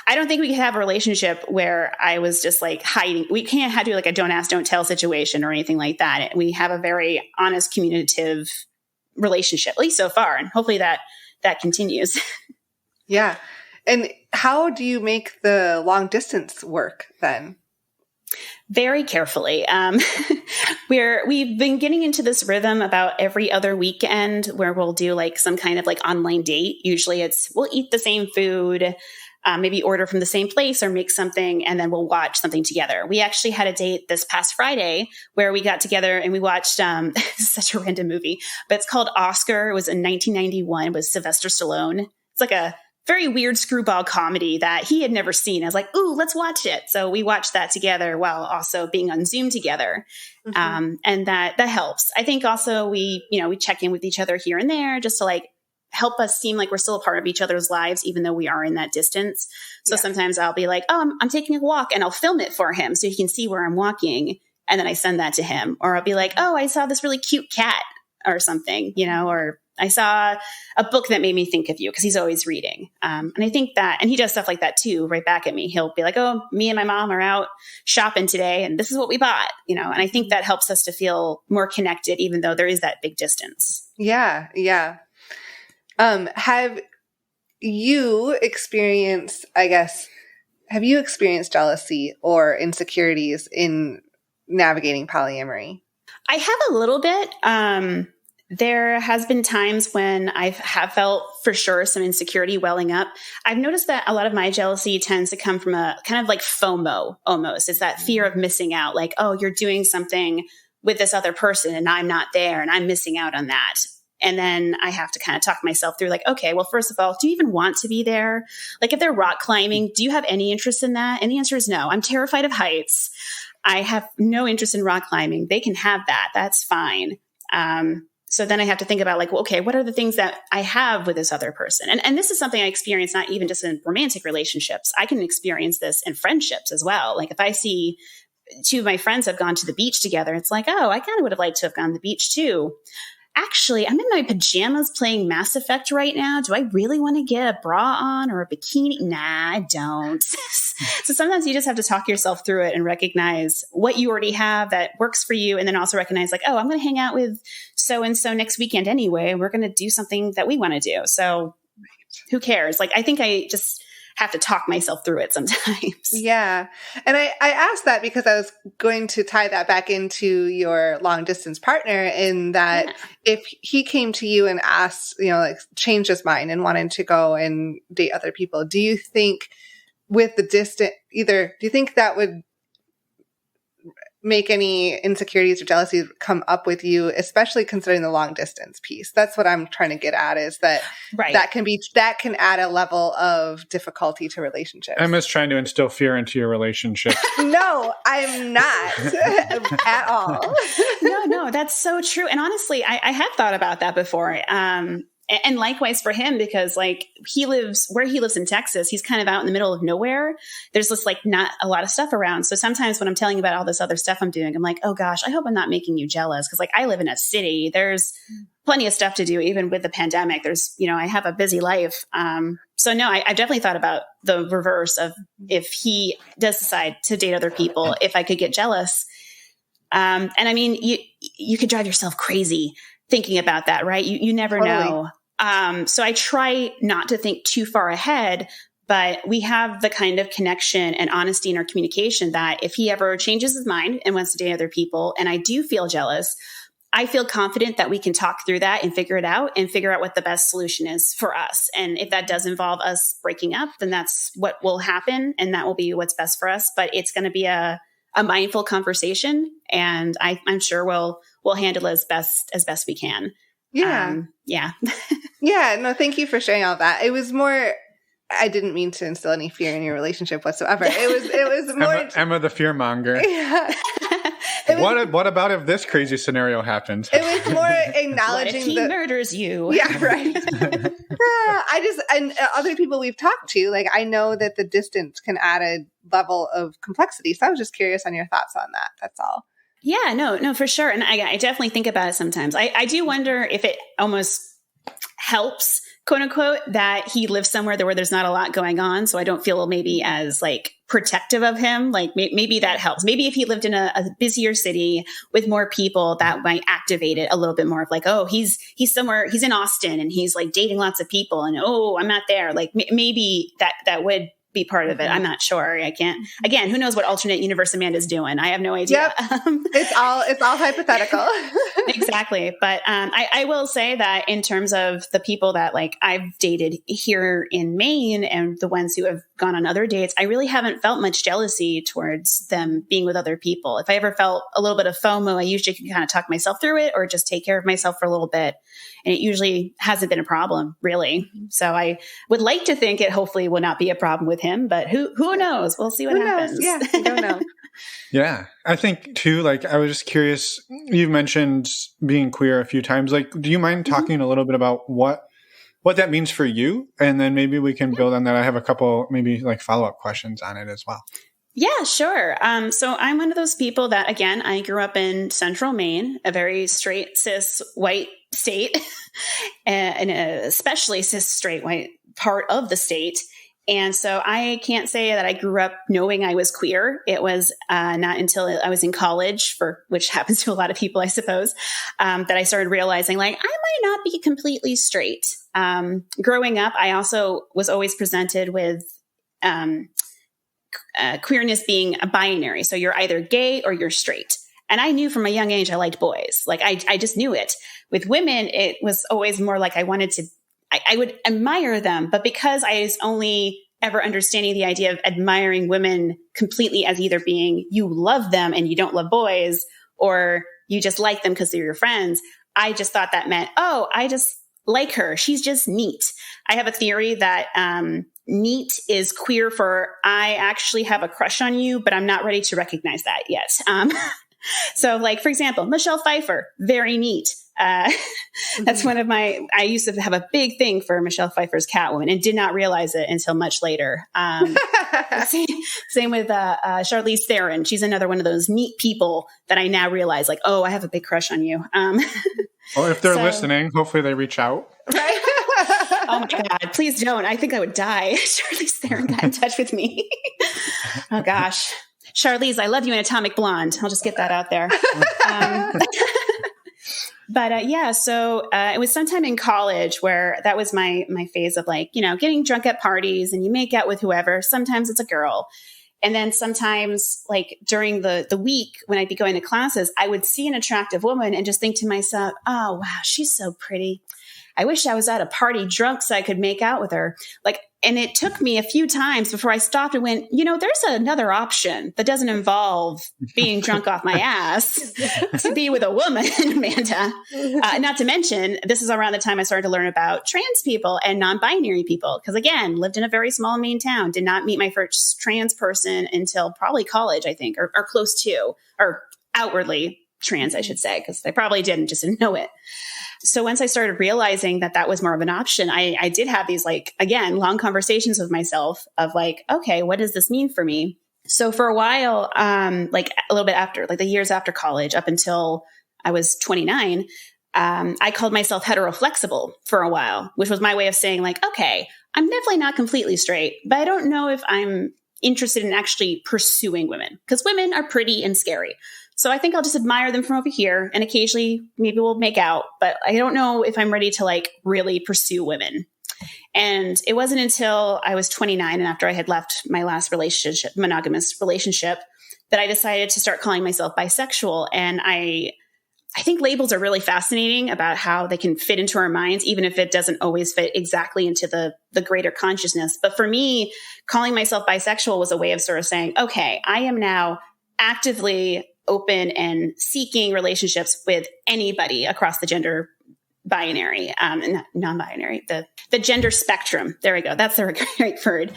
[SPEAKER 1] I don't think we could have a relationship where I was just like hiding. We can't have to do like a don't ask, don't tell situation or anything like that. We have a very honest, communicative relationship, at least so far. And hopefully that continues.
[SPEAKER 2] Yeah. And how do you make the long distance work then?
[SPEAKER 1] Very carefully. We've been getting into this rhythm about every other weekend where we'll do like some kind of like online date. Usually we'll eat the same food, maybe order from the same place or make something, and then we'll watch something together. We actually had a date this past Friday where we got together and we watched, this is such a random movie, but it's called Oscar. It was in 1991 with Sylvester Stallone. It's like a very weird screwball comedy that he had never seen. I was like, ooh, let's watch it. So we watched that together while also being on Zoom together. Mm-hmm. And that helps. I think also we check in with each other here and there just to like help us seem like we're still a part of each other's lives, even though we are in that distance. So sometimes I'll be like, oh, I'm taking a walk, and I'll film it for him so he can see where I'm walking. And then I send that to him. Or I'll be like, oh, I saw this really cute cat or something, or I saw a book that made me think of you, because he's always reading. And I think that, and he does stuff like that too, right back at me. He'll be like, oh, me and my mom are out shopping today and this is what we bought, and I think that helps us to feel more connected, even though there is that big distance.
[SPEAKER 2] Yeah. Yeah. Have you experienced jealousy or insecurities in navigating polyamory?
[SPEAKER 1] I have a little bit. There has been times when I have felt for sure some insecurity welling up. I've noticed that a lot of my jealousy tends to come from a kind of like FOMO almost. It's that fear of missing out. Like, oh, you're doing something with this other person and I'm not there and I'm missing out on that. And then I have to kind of talk myself through like, okay, well, first of all, do you even want to be there? Like if they're rock climbing, do you have any interest in that? And the answer is no. I'm terrified of heights. I have no interest in rock climbing. They can have that. That's fine. So then I have to think about like, well, okay, what are the things that I have with this other person? And this is something I experience not even just in romantic relationships. I can experience this in friendships as well. Like if I see two of my friends have gone to the beach together, it's like, oh, I kind of would have liked to have gone to the beach too. Actually, I'm in my pajamas playing Mass Effect right now. Do I really want to get a bra on or a bikini? Nah, I don't. So sometimes you just have to talk yourself through it and recognize what you already have that works for you. And then also recognize like, oh, I'm going to hang out with so-and-so next weekend anyway. We're going to do something that we want to do. So who cares? Like, I think I just have to talk myself through it sometimes.
[SPEAKER 2] Yeah. And I asked that because I was going to tie that back into your long distance partner, in that if he came to you and asked, like changed his mind and wanted to go and date other people, do you think with the distance, do you think that would make any insecurities or jealousies come up with you, especially considering the long distance piece? That's what I'm trying to get at, is that that can add a level of difficulty to relationships.
[SPEAKER 4] Emma's trying to instill fear into your relationship.
[SPEAKER 2] No, I'm not at all.
[SPEAKER 1] No, that's so true. And honestly, I have thought about that before. And likewise for him, because like where he lives in Texas, he's kind of out in the middle of nowhere. There's just like not a lot of stuff around. So sometimes when I'm telling about all this other stuff I'm doing, I'm like, oh gosh, I hope I'm not making you jealous. Cause like I live in a city, there's plenty of stuff to do, even with the pandemic. There's, I have a busy life. So no, I definitely thought about the reverse of if he does decide to date other people, if I could get jealous. And I mean, you could drive yourself crazy thinking about that, right? You never know. So I try not to think too far ahead, but we have the kind of connection and honesty in our communication that if he ever changes his mind and wants to date other people, and I do feel jealous, I feel confident that we can talk through that and figure it out and figure out what the best solution is for us. And if that does involve us breaking up, then that's what will happen. And that will be what's best for us. But it's going to be a mindful conversation. And I'm sure we'll handle it as best we can.
[SPEAKER 2] Yeah.
[SPEAKER 1] Yeah.
[SPEAKER 2] Yeah. No, thank you for sharing all that. It was more, I didn't mean to instill any fear in your relationship whatsoever. It was more
[SPEAKER 4] Emma the fear monger.
[SPEAKER 2] Yeah.
[SPEAKER 4] What about if this crazy scenario happens?
[SPEAKER 2] It was more acknowledging
[SPEAKER 1] what if he murders you?
[SPEAKER 2] Yeah, right. And other people we've talked to, like I know that the distance can add a level of complexity. So I was just curious on your thoughts on that. That's all.
[SPEAKER 1] Yeah, no, for sure. And I definitely think about it sometimes. I do wonder if it almost helps quote unquote, that he lives somewhere where there's not a lot going on. So I don't feel maybe as like protective of him. Like maybe that helps. Maybe if he lived in a busier city with more people, that might activate it a little bit more of like, oh, he's somewhere, he's in Austin and he's like dating lots of people and, oh, I'm not there. Like maybe that would be part of it. I'm not sure. I can't, again, who knows what alternate universe Amanda's doing? I have no idea.
[SPEAKER 2] Yep. It's all hypothetical.
[SPEAKER 1] Exactly. But I will say that in terms of the people that like I've dated here in Maine and the ones who have gone on other dates, I really haven't felt much jealousy towards them being with other people. If I ever felt a little bit of FOMO, I usually can kind of talk myself through it or just take care of myself for a little bit. And it usually hasn't been a problem, really. So I would like to think it hopefully will not be a problem with him, but who knows? We'll see what happens.
[SPEAKER 2] Yeah, we don't know.
[SPEAKER 4] Yeah. I think too, like, I was just curious, you mentioned being queer a few times. Like, do you mind talking a little bit about what that means for you? And then maybe we can build on that. I have a couple maybe like follow-up questions on it as well.
[SPEAKER 1] Yeah, sure. So I'm one of those people that, again, I grew up in central Maine, a very straight, cis, white state, and especially cis, straight, white part of the state. And so I can't say that I grew up knowing I was queer. It was not until I was in college, which happens to a lot of people, I suppose, that I started realizing like I might not be completely straight. Growing up, I also was always presented with queerness being a binary. So you're either gay or you're straight. And I knew from a young age I liked boys. Like I just knew it. With women, it was always more like I would admire them. But because I was only ever understanding the idea of admiring women completely as either being you love them and you don't love boys, or you just like them because they're your friends, I just thought that meant, oh, I just like her. She's just neat. I have a theory that neat is queer for I actually have a crush on you, but I'm not ready to recognize that yet. So like, for example, Michelle Pfeiffer, very neat. That's one of I used to have a big thing for Michelle Pfeiffer's Catwoman and did not realize it until much later. Same with Charlize Theron. She's another one of those neat people that I now realize like, oh, I have a big crush on you.
[SPEAKER 4] Well, if they're listening, hopefully they reach out.
[SPEAKER 1] Right? Oh my God, please don't. I think I would die. Charlize Theron got in touch with me. Oh gosh. Charlize, I love you in Atomic Blonde. I'll just get that out there. But yeah, so it was sometime in college where that was my phase of like, getting drunk at parties and you make out with whoever. Sometimes it's a girl. And then sometimes like during the week when I'd be going to classes, I would see an attractive woman and just think to myself, oh, wow, she's so pretty. I wish I was at a party drunk so I could make out with her. And it took me a few times before I stopped and went, there's another option that doesn't involve being drunk off my ass to be with a woman, Amanda. Not to mention, this is around the time I started to learn about trans people and non-binary people. Because again, lived in a very small Maine town, did not meet my first trans person until probably college, I think, or close to, or outwardly trans, I should say, because I probably didn't know it. So once I started realizing that was more of an option, I did have these long conversations with myself of like, okay, what does this mean for me? So for a while, a little bit after, the years after college, up until I was 29, I called myself heteroflexible for a while, which was my way of saying like, okay, I'm definitely not completely straight, but I don't know if I'm interested in actually pursuing women because women are pretty and scary. So I think I'll just admire them from over here and occasionally maybe we'll make out, but I don't know if I'm ready to really pursue women. And it wasn't until I was 29 and after I had left my last monogamous relationship, that I decided to start calling myself bisexual. And I think labels are really fascinating about how they can fit into our minds, even if it doesn't always fit exactly into the greater consciousness. But for me, calling myself bisexual was a way of sort of saying, okay, I am now actively open and seeking relationships with anybody across the gender binary, non-binary, the gender spectrum. There we go. That's the right word.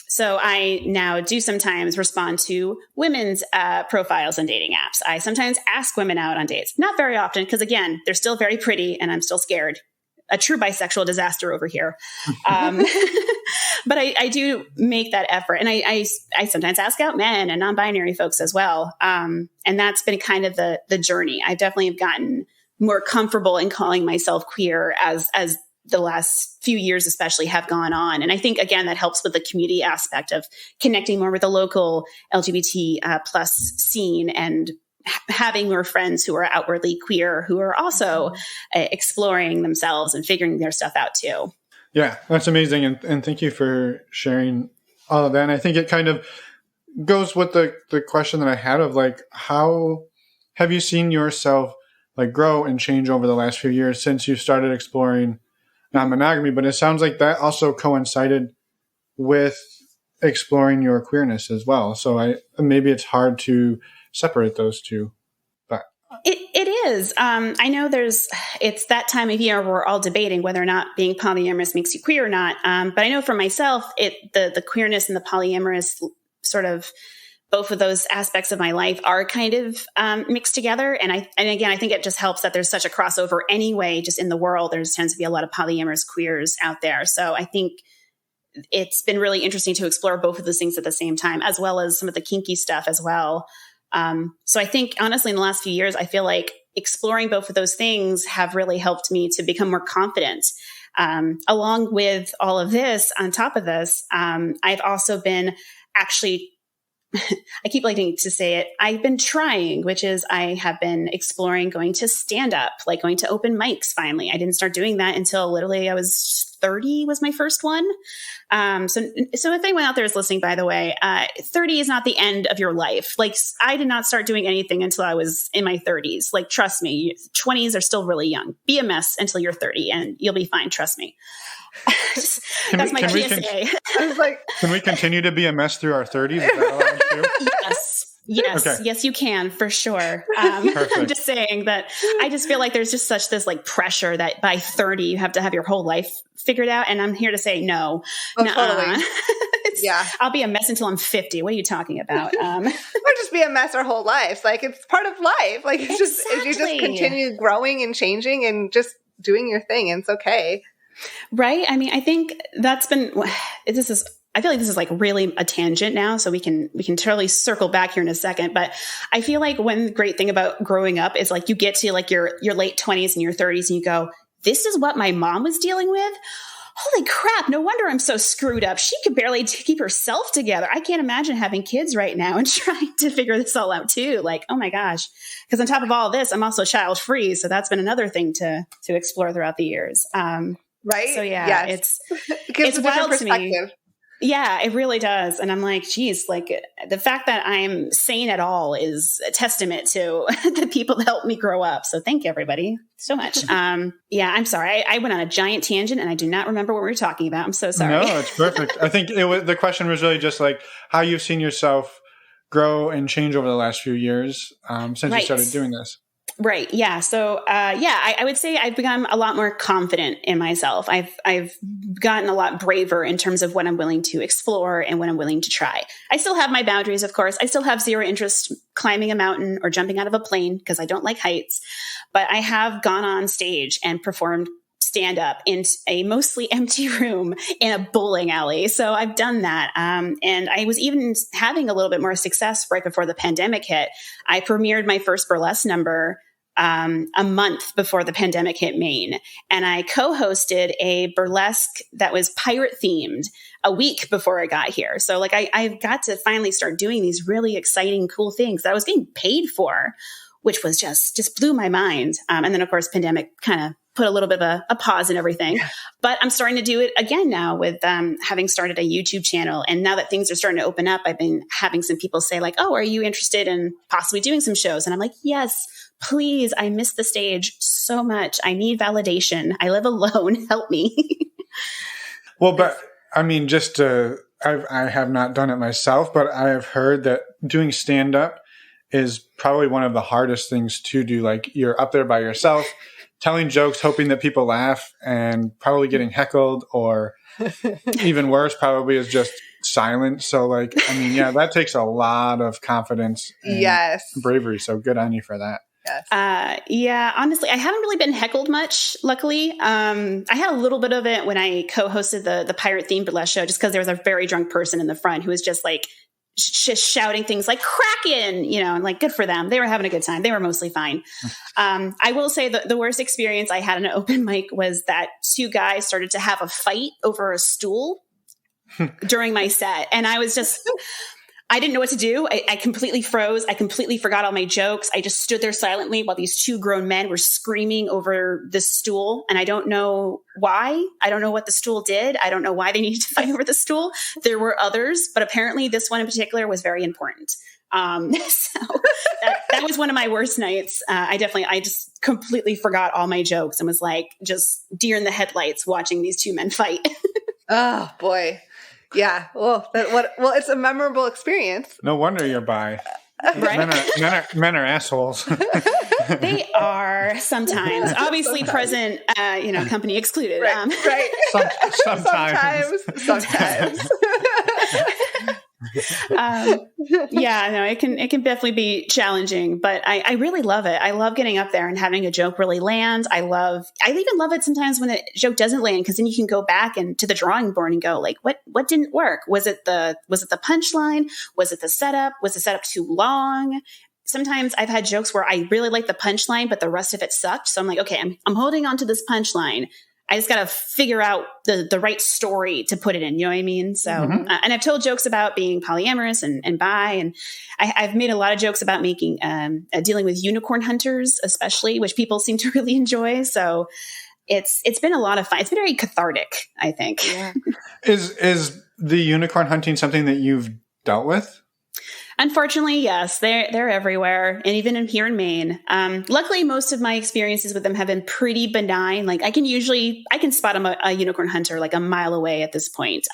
[SPEAKER 1] So I now do sometimes respond to women's profiles on dating apps. I sometimes ask women out on dates. Not very often, because again, they're still very pretty and I'm still scared. A true bisexual disaster over here. But I do make that effort. And I sometimes ask out men and non-binary folks as well. And that's been kind of the journey. I definitely have gotten more comfortable in calling myself queer as the last few years especially have gone on. And I think, again, that helps with the community aspect of connecting more with the local LGBT plus scene and having more friends who are outwardly queer, who are also exploring themselves and figuring their stuff out too.
[SPEAKER 4] Yeah, that's amazing. And thank you for sharing all of that. And I think it kind of goes with the question that I had of like, how have you seen yourself like grow and change over the last few years since you started exploring non-monogamy? But it sounds like that also coincided with exploring your queerness as well. So maybe it's hard to separate those two. But
[SPEAKER 1] it is. I know it's that time of year where we're all debating whether or not being polyamorous makes you queer or not. But I know for myself, the queerness and the polyamorous sort of both of those aspects of my life are kind of mixed together. And again, I think it just helps that there's such a crossover anyway, just in the world. There tends to be a lot of polyamorous queers out there. So I think it's been really interesting to explore both of those things at the same time, as well as some of the kinky stuff as well. So I think honestly, in the last few years, I feel like exploring both of those things have really helped me to become more confident. Along with all of this, on top of this, I've also been actually I keep liking to say it. I've been trying, which is I have been exploring going to stand up, like going to open mics finally. I didn't start doing that until literally I was 30 was my first one. So if anyone out there is listening, by the way, 30 is not the end of your life. Like I did not start doing anything until I was in my 30s. Like, trust me, 20s are still really young. Be a mess until you're 30 and you'll be fine. Trust me. That's my PSA.
[SPEAKER 2] I was like,
[SPEAKER 4] can we continue to be a mess through our 30s? Is that allowed too?
[SPEAKER 1] Yes.
[SPEAKER 4] Okay.
[SPEAKER 1] Yes, you can, for sure. I'm just saying that I just feel like there's just such this like pressure that by 30 you have to have your whole life figured out. And I'm here to say no.
[SPEAKER 2] Oh, totally. Yeah.
[SPEAKER 1] I'll be a mess until I'm 50. What are you talking about?
[SPEAKER 2] Or just be a mess our whole lives. Like, it's part of life. Like, it's just, if you just continue growing and changing and just doing your thing, and it's okay.
[SPEAKER 1] Right. I mean, I think that's been, I feel like this is like really a tangent now. So we can totally circle back here in a second. But I feel like one great thing about growing up is like you get to like your late 20s and your 30s and you go, this is what my mom was dealing with. Holy crap. No wonder I'm so screwed up. She could barely keep herself together. I can't imagine having kids right now and trying to figure this all out too. Like, oh my gosh. Because on top of all this, I'm also child free. So that's been another thing to explore throughout the years.
[SPEAKER 2] Right.
[SPEAKER 1] So yeah,
[SPEAKER 2] yes.
[SPEAKER 1] it's wild to me. Yeah, it really does. And I'm like, geez, like the fact that I'm sane at all is a testament to the people that helped me grow up. So thank you, everybody, so much. Yeah, I'm sorry. I went on a giant tangent and I do not remember what we were talking about. I'm so sorry.
[SPEAKER 4] No, it's perfect. I think the question was really just like how you've seen yourself grow and change over the last few years since you started doing this.
[SPEAKER 1] Right. Yeah. So, I would say I've become a lot more confident in myself. I've gotten a lot braver in terms of what I'm willing to explore and what I'm willing to try. I still have my boundaries, of course. I still have zero interest climbing a mountain or jumping out of a plane because I don't like heights, but I have gone on stage and performed stand up in a mostly empty room in a bowling alley. So I've done that. And I was even having a little bit more success right before the pandemic hit. I premiered my first burlesque number a month before the pandemic hit Maine. And I co-hosted a burlesque that was pirate themed a week before I got here. So like I got to finally start doing these really exciting, cool things that I was getting paid for, which was just blew my mind. And then of course, pandemic kind of put a little bit of a pause in everything, but I'm starting to do it again now with having started a YouTube channel. And now that things are starting to open up, I've been having some people say like, oh, are you interested in possibly doing some shows? And I'm like, yes, please. I miss the stage so much. I need validation. I live alone. Help me.
[SPEAKER 4] Well, but I mean, I have not done it myself, but I have heard that doing stand up is probably one of the hardest things to do. Like you're up there by yourself, telling jokes, hoping that people laugh, and probably getting heckled, or even worse, probably is just silent. So like, I mean, yeah, that takes a lot of confidence and bravery. So good on you for that.
[SPEAKER 2] Yes.
[SPEAKER 1] Yeah, honestly, I haven't really been heckled much, luckily. I had a little bit of it when I co-hosted the pirate themed burlesque show, just because there was a very drunk person in the front who was just like just shouting things like Kraken, and like, good for them. They were having a good time. They were mostly fine. I will say that the worst experience I had in an open mic was that two guys started to have a fight over a stool during my set. And I didn't know what to do. I completely froze. I completely forgot all my jokes. I just stood there silently while these two grown men were screaming over this stool. And I don't know why. I don't know what the stool did. I don't know why they needed to fight over the stool. There were others, but apparently this one in particular was very important. So that was one of my worst nights. I just completely forgot all my jokes and was like just deer in the headlights watching these two men fight.
[SPEAKER 2] Oh boy. Yeah. Well, it's a memorable experience.
[SPEAKER 4] No wonder you're bi.
[SPEAKER 1] Right?
[SPEAKER 4] Men are assholes.
[SPEAKER 1] They are sometimes. Obviously present, company excluded.
[SPEAKER 2] Right. Sometimes.
[SPEAKER 1] It can definitely be challenging, but I really love it. I love getting up there and having a joke really land. I even love it sometimes when a joke doesn't land, because then you can go back and to the drawing board and go like, what didn't work? Was it the punchline? Was it the setup? Was the setup too long? Sometimes I've had jokes where I really like the punchline, but the rest of it sucked. So I'm like, okay, I'm holding on to this punchline. I just got to figure out the right story to put it in. You know what I mean? So, and I've told jokes about being polyamorous and bi, and I've made a lot of jokes about making, dealing with unicorn hunters, especially, which people seem to really enjoy. So it's been a lot of fun. It's been very cathartic, I think.
[SPEAKER 2] Yeah.
[SPEAKER 4] Is the unicorn hunting something that you've dealt with?
[SPEAKER 1] Unfortunately, yes, they're everywhere, and even here in Maine. Luckily, most of my experiences with them have been pretty benign. Like I can spot a unicorn hunter like a mile away at this point.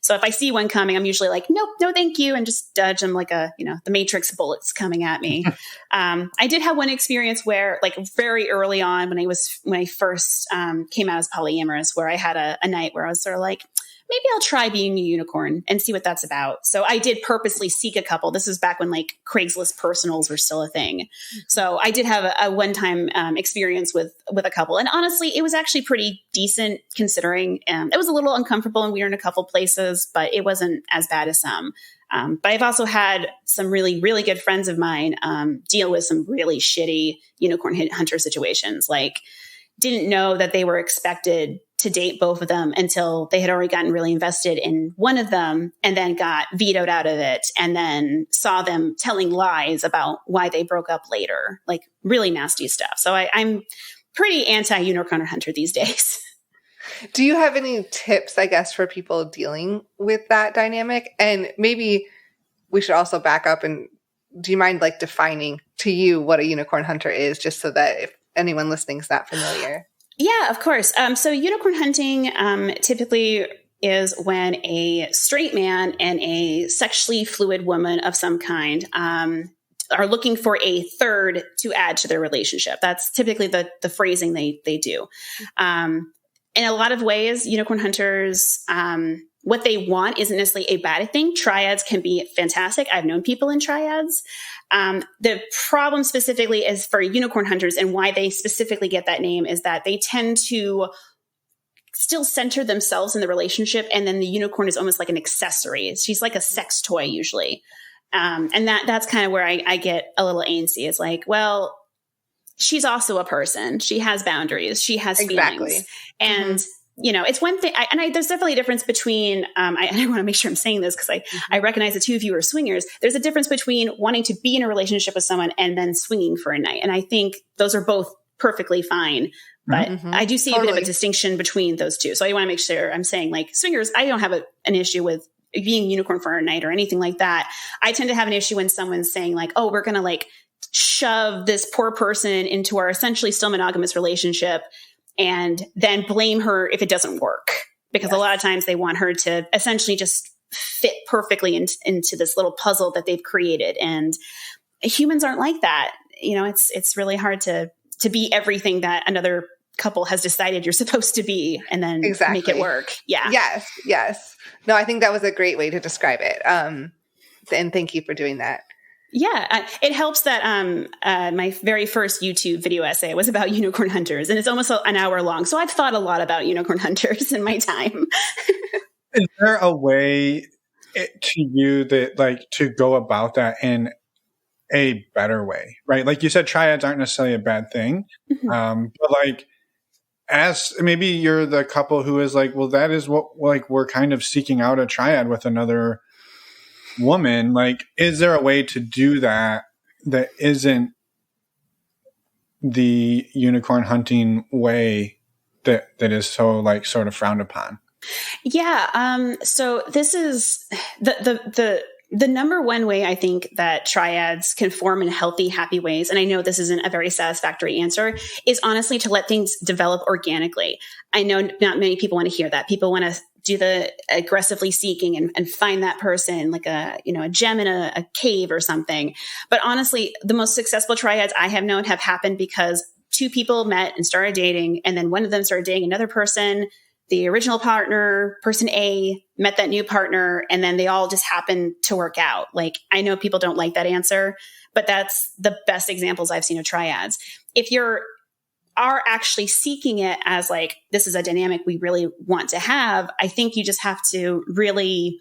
[SPEAKER 1] So if I see one coming, I'm usually like, nope, no, thank you, and just dodge them like the Matrix bullets coming at me. I did have one experience where, like very early on, when I first came out as polyamorous, where I had a night where I was sort of like, maybe I'll try being a unicorn and see what that's about. So I did purposely seek a couple. This was back when like Craigslist personals were still a thing. So I did have a one-time experience with a couple. And honestly, it was actually pretty decent considering it was a little uncomfortable and we were in a couple places, but it wasn't as bad as some. But I've also had some really, really good friends of mine deal with some really shitty unicorn hunter situations. Like didn't know that they were expected to date both of them until they had already gotten really invested in one of them and then got vetoed out of it and then saw them telling lies about why they broke up later, like really nasty stuff. So I'm pretty anti-unicorn hunter these days.
[SPEAKER 2] Do you have any tips, I guess, for people dealing with that dynamic? And maybe we should also back up and do you mind like defining to you what a unicorn hunter is, just so that if anyone listening is not familiar?
[SPEAKER 1] Yeah, of course. So unicorn hunting typically is when a straight man and a sexually fluid woman of some kind are looking for a third to add to their relationship. That's typically the phrasing they do. In a lot of ways, unicorn hunters, what they want isn't necessarily a bad thing. Triads can be fantastic. I've known people in triads. The problem specifically is for unicorn hunters, and why they specifically get that name is that they tend to still center themselves in the relationship. And then the unicorn is almost like an accessory. She's like a sex toy usually. And that's kind of where I get a little antsy. It's like, well, she's also a person. She has boundaries. She has feelings. And it's one thing, there's definitely a difference between, I want to make sure I'm saying this because I recognize the two of you are swingers. There's a difference between wanting to be in a relationship with someone and then swinging for a night. And I think those are both perfectly fine. But I do see a bit of a distinction between those two. So I want to make sure I'm saying like swingers, I don't have an issue with being unicorn for a night or anything like that. I tend to have an issue when someone's saying like, oh, we're going to like shove this poor person into our essentially still monogamous relationship and then blame her if it doesn't work. Because a lot of times they want her to essentially just fit perfectly into this little puzzle that they've created. And humans aren't like that. It's really hard to be everything that another couple has decided you're supposed to be and then make it work. Yeah.
[SPEAKER 2] Yes. No, I think that was a great way to describe it. And thank you for doing that.
[SPEAKER 1] Yeah, it helps that my very first YouTube video essay was about unicorn hunters, and it's almost an hour long. So I've thought a lot about unicorn hunters in my time.
[SPEAKER 4] Is there a way it to you that like to go about that in a better way, right? Like you said, triads aren't necessarily a bad thing. But like, as maybe you're the couple who is like, well, that is what, like, we're kind of seeking out a triad with another woman. Like, is there a way to do that that isn't the unicorn hunting way that is so like sort of frowned upon?
[SPEAKER 1] Yeah. So this is the number one way I think that triads can form in healthy, happy ways, and I know this isn't a very satisfactory answer, is honestly to let things develop organically. I know not many people want to hear that. People want to do the aggressively seeking and find that person like a gem in a cave or something. But honestly, the most successful triads I have known have happened because two people met and started dating, and then one of them started dating another person. The original partner, person A, met that new partner, and then they all just happened to work out. Like, I know people don't like that answer, but that's the best examples I've seen of triads. If you're actually seeking it as like, this is a dynamic we really want to have, I think you just have to really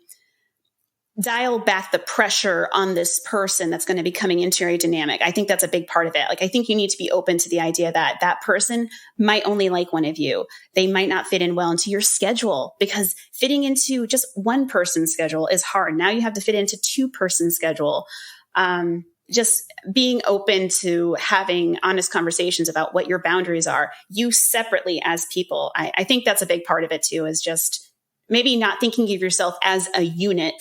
[SPEAKER 1] dial back the pressure on this person that's going to be coming into your dynamic. I think that's a big part of it. Like, I think you need to be open to the idea that that person might only like one of you. They might not fit in well into your schedule, because fitting into just one person's schedule is hard. Now you have to fit into two-person schedule. Just being open to having honest conversations about what your boundaries are, you separately as people. I think that's a big part of it too, is just maybe not thinking of yourself as a unit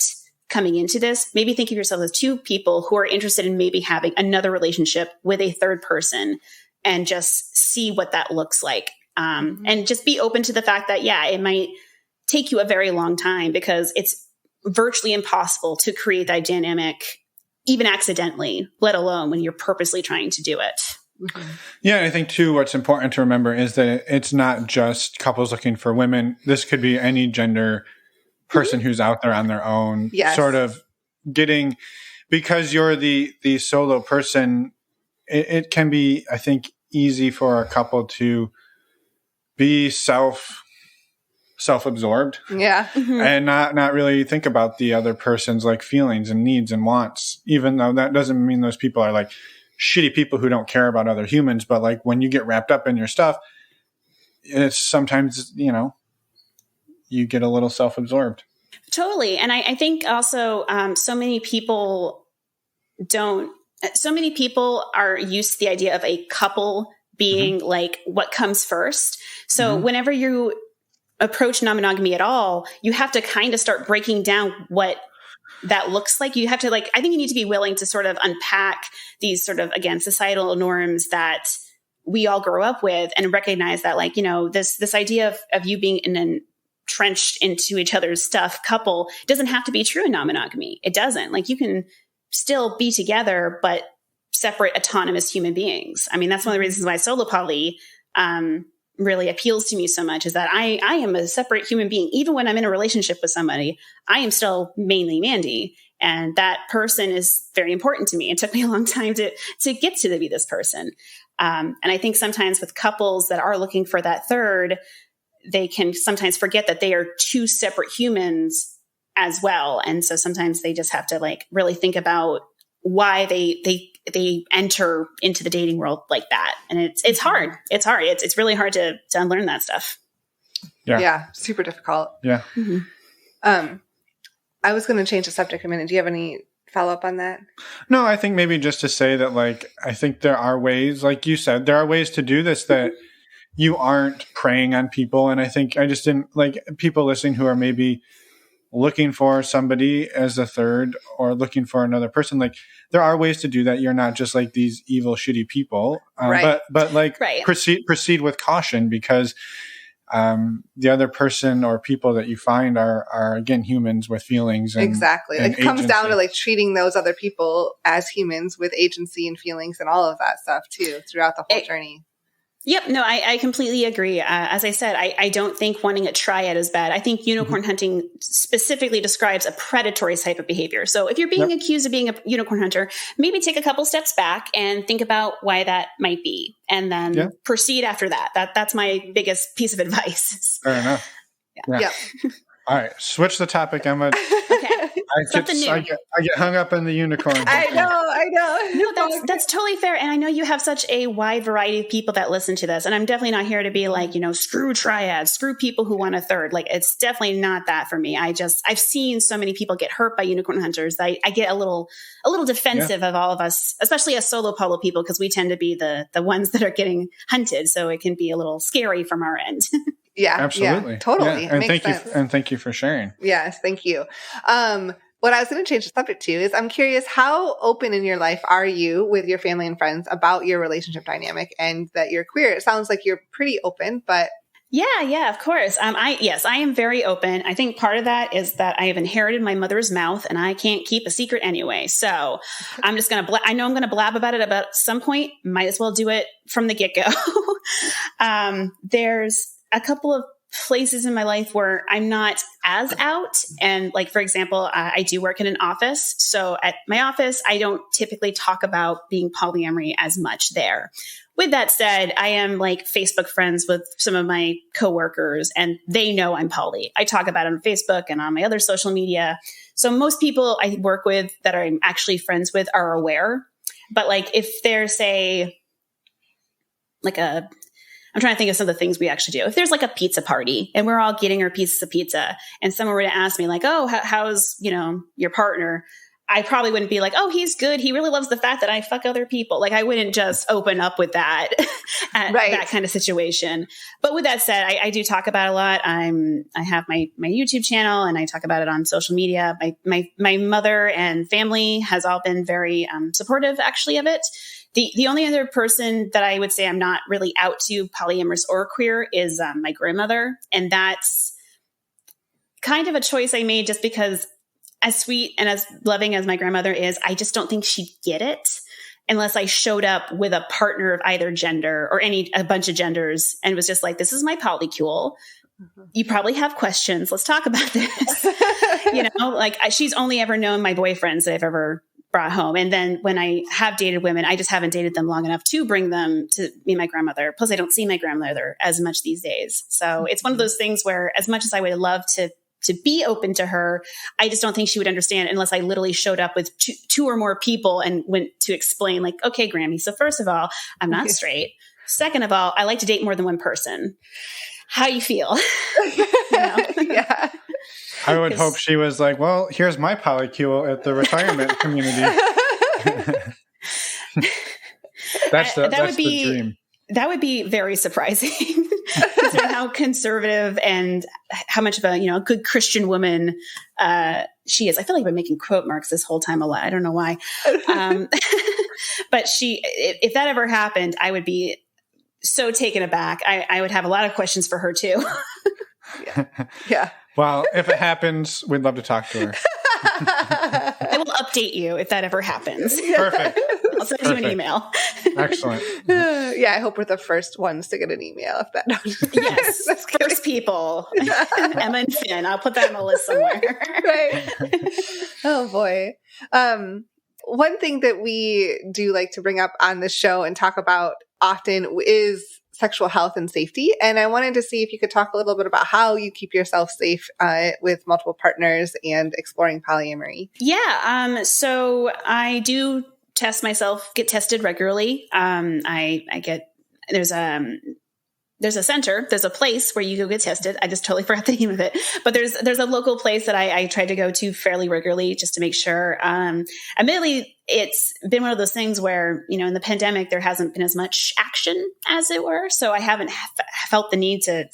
[SPEAKER 1] coming into this. Maybe think of yourself as two people who are interested in maybe having another relationship with a third person, and just see what that looks like. And just be open to the fact that, yeah, it might take you a very long time, because it's virtually impossible to create that dynamic, even accidentally, let alone when you're purposely trying to do it.
[SPEAKER 4] Yeah, I think too, what's important to remember is that it's not just couples looking for women. This could be any gender person who's out there on their own, sort of getting, because you're the solo person, it can be, I think, easy for a couple to be self-absorbed, and not really think about the other person's like feelings and needs and wants, even though that doesn't mean those people are like shitty people who don't care about other humans. But like, when you get wrapped up in your stuff, it's sometimes, you get a little self-absorbed.
[SPEAKER 1] Totally. And I think also so many people are used to the idea of a couple being like what comes first. So whenever you approach non-monogamy at all, you have to kind of start breaking down what that looks like. You have to I think you need to be willing to sort of unpack these sort of, again, societal norms that we all grow up with, and recognize that this idea of you being in an entrenched into each other's stuff couple doesn't have to be true in non-monogamy. It doesn't. Like, you can still be together, but separate autonomous human beings. I mean, that's one of the reasons why solo poly really appeals to me so much, is that I am a separate human being. Even when I'm in a relationship with somebody, I am still mainly Mandy. And that person is very important to me. It took me a long time to get to be this person. And I think sometimes with couples that are looking for that third, they can sometimes forget that they are two separate humans as well. And so sometimes they just have to really think about why they enter into the dating world like that. And it's hard. It's hard. It's really hard to unlearn that stuff.
[SPEAKER 2] Yeah. Super difficult.
[SPEAKER 4] Yeah.
[SPEAKER 2] I was going to change the subject a minute. Do you have any follow up on that?
[SPEAKER 4] No, I think maybe just to say that, I think there are ways, like you said, there are ways to do this that you aren't preying on people. And I think I just didn't people listening who are maybe looking for somebody as a third or looking for another person. There are ways to do that. You're not just these evil, shitty people,
[SPEAKER 2] right.
[SPEAKER 4] but right. proceed with caution, because the other person or people that you find are again, humans with feelings. And,
[SPEAKER 2] exactly.
[SPEAKER 4] And
[SPEAKER 2] it comes down to treating those other people as humans with agency and feelings and all of that stuff too, throughout the whole journey.
[SPEAKER 1] Yep. No, I completely agree. As I said, I don't think wanting a triad is bad. I think unicorn hunting specifically describes a predatory type of behavior. So if you're being accused of being a unicorn hunter, maybe take a couple steps back and think about why that might be, and then proceed after that. That's my biggest piece of advice.
[SPEAKER 4] Fair enough.
[SPEAKER 2] Yeah.
[SPEAKER 4] All right. Switch the topic, Emma.
[SPEAKER 1] Okay. something new.
[SPEAKER 4] I get hung up in the unicorn.
[SPEAKER 2] I know.
[SPEAKER 1] No, that's totally fair. And I know you have such a wide variety of people that listen to this. And I'm definitely not here to be like, screw triads, screw people who want a third. Like, it's definitely not that for me. I've seen so many people get hurt by unicorn hunters. I get a little defensive of all of us, especially as solo poly people, because we tend to be the ones that are getting hunted. So it can be a little scary from our end.
[SPEAKER 2] Yeah,
[SPEAKER 4] absolutely.
[SPEAKER 2] Yeah, totally.
[SPEAKER 4] Yeah. And thank you for sharing.
[SPEAKER 2] Yes, thank you. What I was going to change the subject to is I'm curious, how open in your life are you with your family and friends about your relationship dynamic and that you're queer? It sounds like you're pretty open, but
[SPEAKER 1] Yeah, of course. I am very open. I think part of that is that I have inherited my mother's mouth and I can't keep a secret anyway. So I'm just going to, I know I'm going to blab about it about some point. Might as well do it from the get-go. There's a couple of places in my life where I'm not as out. And like, for example, I do work in an office. So at my office, I don't typically talk about being polyamory as much there. With that said, I am like Facebook friends with some of my coworkers and they know I'm poly. I talk about it on Facebook and on my other social media. So most people I work with that I'm actually friends with are aware. But like if there's I'm trying to think of some of the things we actually do. If there's like a pizza party and we're all getting our pieces of pizza and someone were to ask me like, oh, how's, your partner? I probably wouldn't be like, oh, he's good. He really loves the fact that I fuck other people. Like I wouldn't just open up with that, that kind of situation. But with that said, I do talk about it a lot. I have my YouTube channel and I talk about it on social media. My mother and family has all been very supportive actually of it. The only other person that I would say I'm not really out to polyamorous or queer is my grandmother. And that's kind of a choice I made just because as sweet and as loving as my grandmother is, I just don't think she'd get it unless I showed up with a partner of either gender or a bunch of genders and was just like, this is my polycule. You probably have questions. Let's talk about this. She's only ever known my boyfriends that I've ever brought home. And then when I have dated women, I just haven't dated them long enough to bring them to me and my grandmother. Plus I don't see my grandmother as much these days. So it's one of those things where as much as I would love to be open to her, I just don't think she would understand unless I literally showed up with two or more people and went to explain like, okay, Grammy. So first of all, I'm not straight. Second of all, I like to date more than one person. How you feel?
[SPEAKER 2] Yeah.
[SPEAKER 4] I would hope she was like, well, here's my polycule at the retirement community. That's the dream.
[SPEAKER 1] That would be very surprising. Considering how conservative and how much of a good Christian woman she is. I feel like I've been making quote marks this whole time a lot. I don't know why. But if that ever happened, I would be so taken aback. I would have a lot of questions for her too.
[SPEAKER 2] Yeah.
[SPEAKER 4] Well, if it happens, we'd love to talk to her.
[SPEAKER 1] I will update you if that ever happens.
[SPEAKER 4] Perfect.
[SPEAKER 1] I'll send you an email.
[SPEAKER 4] Excellent.
[SPEAKER 2] Yeah, I hope we're the first ones to get an email. If that
[SPEAKER 1] yes, that's first people. Emma and Finn. I'll put that on the list somewhere.
[SPEAKER 2] Right. Oh boy. One thing that we do like to bring up on this show and talk about often is sexual health and safety. And I wanted to see if you could talk a little bit about how you keep yourself safe with multiple partners and exploring polyamory.
[SPEAKER 1] Yeah. So I do get tested regularly. There's a center, there's a place where you go get tested. I just totally forgot the name of it, but there's a local place that I try to go to fairly regularly just to make sure. Admittedly, it's been one of those things where, in the pandemic, there hasn't been as much action as it were. So I haven't felt the need to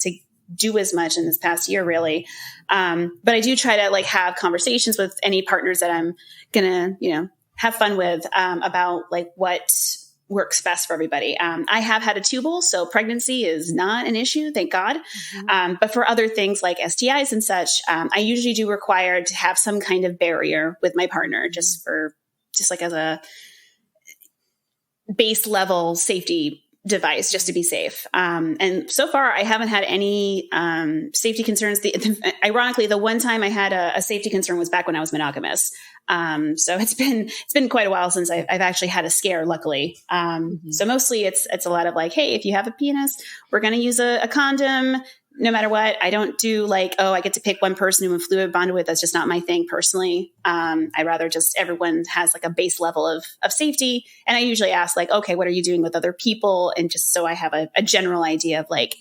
[SPEAKER 1] do as much in this past year, really. But I do try to have conversations with any partners that I'm going to, have fun with, about what works best for everybody. I have had a tubal, so pregnancy is not an issue, thank God. Mm-hmm. But for other things like STIs and such, I usually do require to have some kind of barrier with my partner, just as a base level safety device, just to be safe. And so far I haven't had any safety concerns. Ironically, the one time I had a safety concern was back when I was monogamous. So it's been quite a while since I've actually had a scare, luckily. So mostly it's a lot of hey, if you have a penis, we're going to use a condom. no matter what. I don't do like, oh, I get to pick one person who I'm fluid bonded with. That's just not my thing personally. I'd rather just everyone has like a base level of safety. And I usually ask like, okay, what are you doing with other people? And just so I have a general idea of like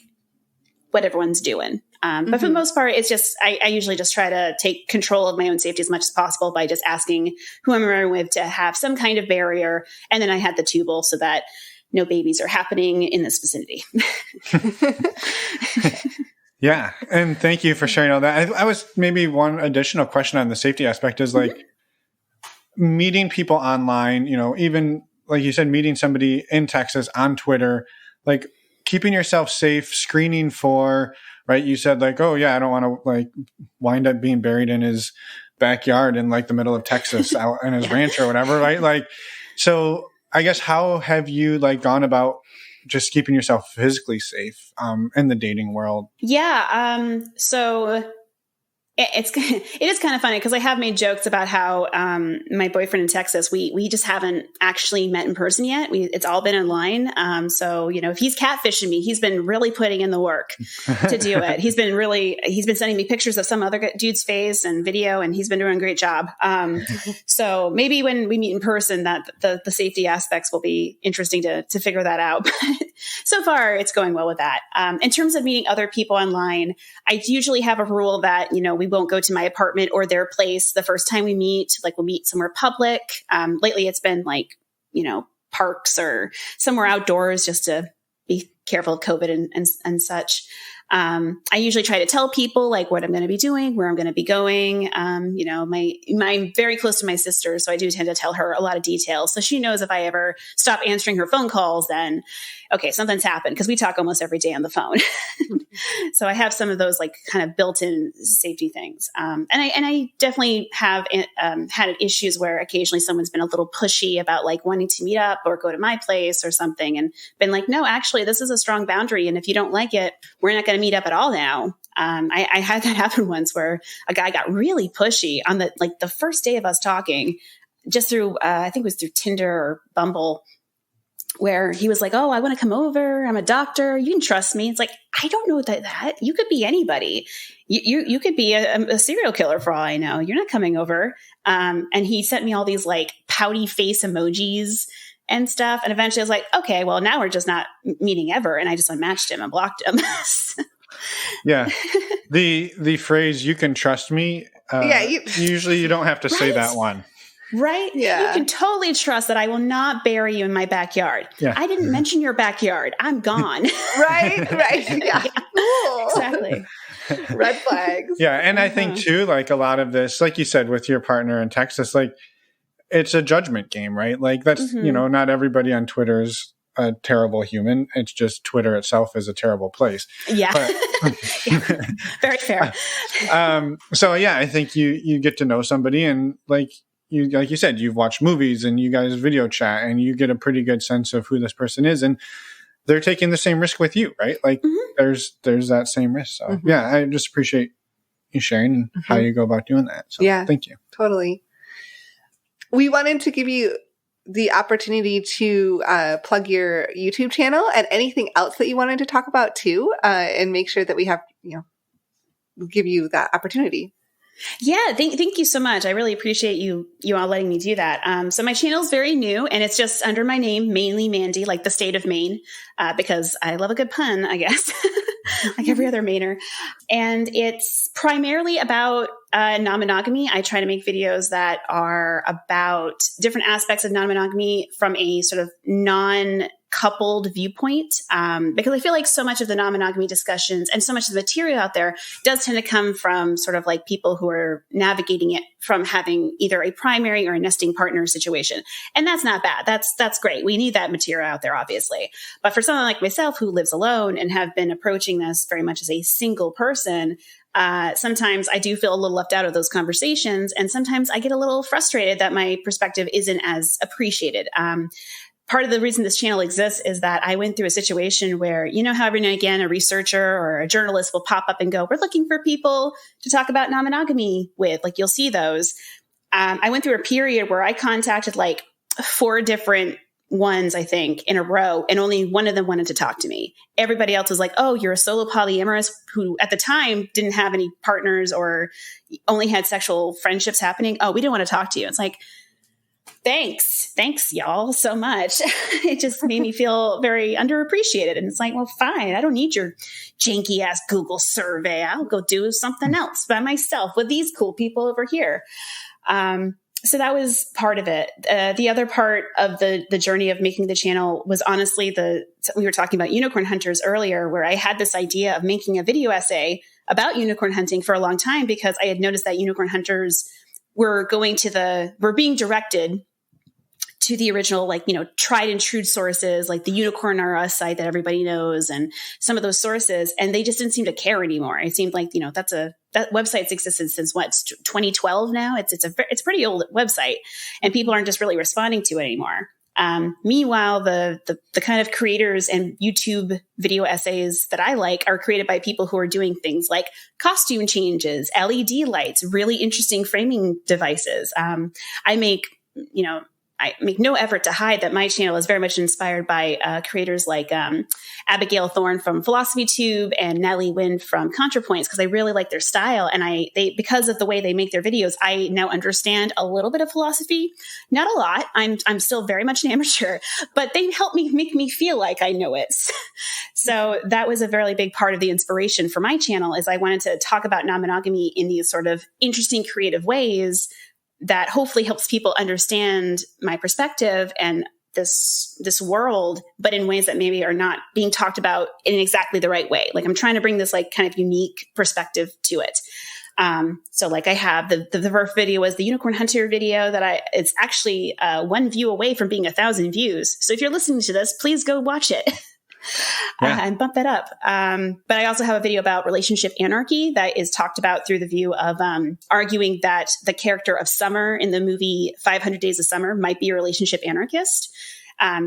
[SPEAKER 1] what everyone's doing. But for the most part, it's just, I usually just try to take control of my own safety as much as possible by just asking who I'm married with to have some kind of barrier. And then I had the tubal so that no babies are happening in this vicinity.
[SPEAKER 4] Yeah. And thank you for sharing all that. I was maybe one additional question on the safety aspect is like meeting people online, even like you said, meeting somebody in Texas on Twitter, like keeping yourself safe, screening for, right? You said like, oh yeah, I don't want to like wind up being buried in his backyard in like the middle of Texas out in his ranch or whatever, right? Like, so I guess how have you like gone about just keeping yourself physically safe in the dating world?
[SPEAKER 1] Yeah. So it is kind of funny because I have made jokes about how my boyfriend in Texas, we just haven't actually met in person yet. It's all been online. So, if he's catfishing me, he's been really putting in the work to do it. He's been sending me pictures of some other dude's face and video, and he's been doing a great job. So maybe when we meet in person, that the safety aspects will be interesting to figure that out. But so far, it's going well with that. In terms of meeting other people online, I usually have a rule that, we won't go to my apartment or their place the first time we meet. Like we'll meet somewhere public. Lately it's been like, parks or somewhere outdoors just to be careful of COVID and such. I usually try to tell people like what I'm going to be doing, where I'm going to be going. I'm very close to my sister, so I do tend to tell her a lot of details. So she knows if I ever stop answering her phone calls, then okay, something's happened because we talk almost every day on the phone. So I have some of those like kind of built-in safety things. And I definitely have had issues where occasionally someone's been a little pushy about like wanting to meet up or go to my place or something, and been like, no, actually, this is a strong boundary, and if you don't like it, we're not going to meet up at all now. I had that happen once where a guy got really pushy on the first day of us talking, just through I think it was through Tinder or Bumble, where he was like, oh, I want to come over. I'm a doctor. You can trust me. It's like, I don't know that you could be anybody. You could be a serial killer for all I know. You're not coming over. And he sent me all these like pouty face emojis and stuff. And eventually I was like, okay, well now we're just not meeting ever. And I just unmatched him and blocked him.
[SPEAKER 4] Yeah. The phrase, you can trust me. Usually you don't have to say that one.
[SPEAKER 1] Right?
[SPEAKER 2] Yeah.
[SPEAKER 1] You can totally trust that I will not bury you in my backyard.
[SPEAKER 4] Yeah.
[SPEAKER 1] I didn't mention your backyard. I'm gone.
[SPEAKER 2] Right. Yeah. Cool.
[SPEAKER 1] Exactly.
[SPEAKER 2] Red flags.
[SPEAKER 4] Yeah. And I think too, like a lot of this, like you said, with your partner in Texas, like it's a judgment game, right? Like that's, not everybody on Twitter is a terrible human. It's just Twitter itself is a terrible place.
[SPEAKER 1] Yeah.
[SPEAKER 4] But,
[SPEAKER 1] very fair.
[SPEAKER 4] So yeah, I think you get to know somebody and like you said, you've watched movies and you guys video chat and you get a pretty good sense of who this person is and they're taking the same risk with you, right? Like there's that same risk. So yeah, I just appreciate you sharing and how you go about doing that. So thank you.
[SPEAKER 2] Totally. We wanted to give you the opportunity to plug your YouTube channel and anything else that you wanted to talk about too, and make sure that we have, give you that opportunity.
[SPEAKER 1] Yeah, thank you so much. I really appreciate you all letting me do that. So my channel is very new and it's just under my name, Mainely Mandy, like the state of Maine, because I love a good pun, I guess, like every other Mainer. And it's primarily about non-monogamy. I try to make videos that are about different aspects of non-monogamy from a sort of non-coupled viewpoint, because I feel like so much of the non-monogamy discussions and so much of the material out there does tend to come from sort of like people who are navigating it from having either a primary or a nesting partner situation. And that's not bad. That's great. We need that material out there, obviously. But for someone like myself who lives alone and have been approaching this very much as a single person, sometimes I do feel a little left out of those conversations. And sometimes I get a little frustrated that my perspective isn't as appreciated. Part of the reason this channel exists is that I went through a situation where, how every now and again, a researcher or a journalist will pop up and go, we're looking for people to talk about non-monogamy with, like, you'll see those. I went through a period where I contacted like 4 different ones, I think, in a row, and only one of them wanted to talk to me. Everybody else was like, oh, you're a solo polyamorous who at the time didn't have any partners or only had sexual friendships happening. Oh, we didn't want to talk to you. It's like, thanks y'all so much. It just made me feel very underappreciated. And it's like, well, fine. I don't need your janky ass Google survey. I'll go do something else by myself with these cool people over here. So that was part of it. The other part of the journey of making the channel was honestly we were talking about unicorn hunters earlier, where I had this idea of making a video essay about unicorn hunting for a long time, because I had noticed that unicorn hunters were being directed to the original, tried and true sources, like the Unicorn R Us site that everybody knows, and some of those sources, and they just didn't seem to care anymore. It seemed like, that website's existed since 2012 now. It's a pretty old website, and people aren't just really responding to it anymore. Meanwhile, the kind of creators and YouTube video essays that I like are created by people who are doing things like costume changes, LED lights, really interesting framing devices. I make no effort to hide that my channel is very much inspired by creators like Abigail Thorne from PhilosophyTube and Natalie Wynn from ContraPoints, because I really like their style. And because of the way they make their videos, I now understand a little bit of philosophy. Not a lot. I'm still very much an amateur, but they help make me feel like I know it. So that was a very big part of the inspiration for my channel, is I wanted to talk about non-monogamy in these sort of interesting, creative ways that hopefully helps people understand my perspective and this world, but in ways that maybe are not being talked about in exactly the right way. Like, I'm trying to bring this kind of unique perspective to it. So I have the first video was the Unicorn Hunter video it's actually 1 view away from being 1,000 views. So if you're listening to this, please go watch it. And bump that up. But I also have a video about relationship anarchy that is talked about through the view of arguing that the character of Summer in the movie 500 Days of Summer might be a relationship anarchist.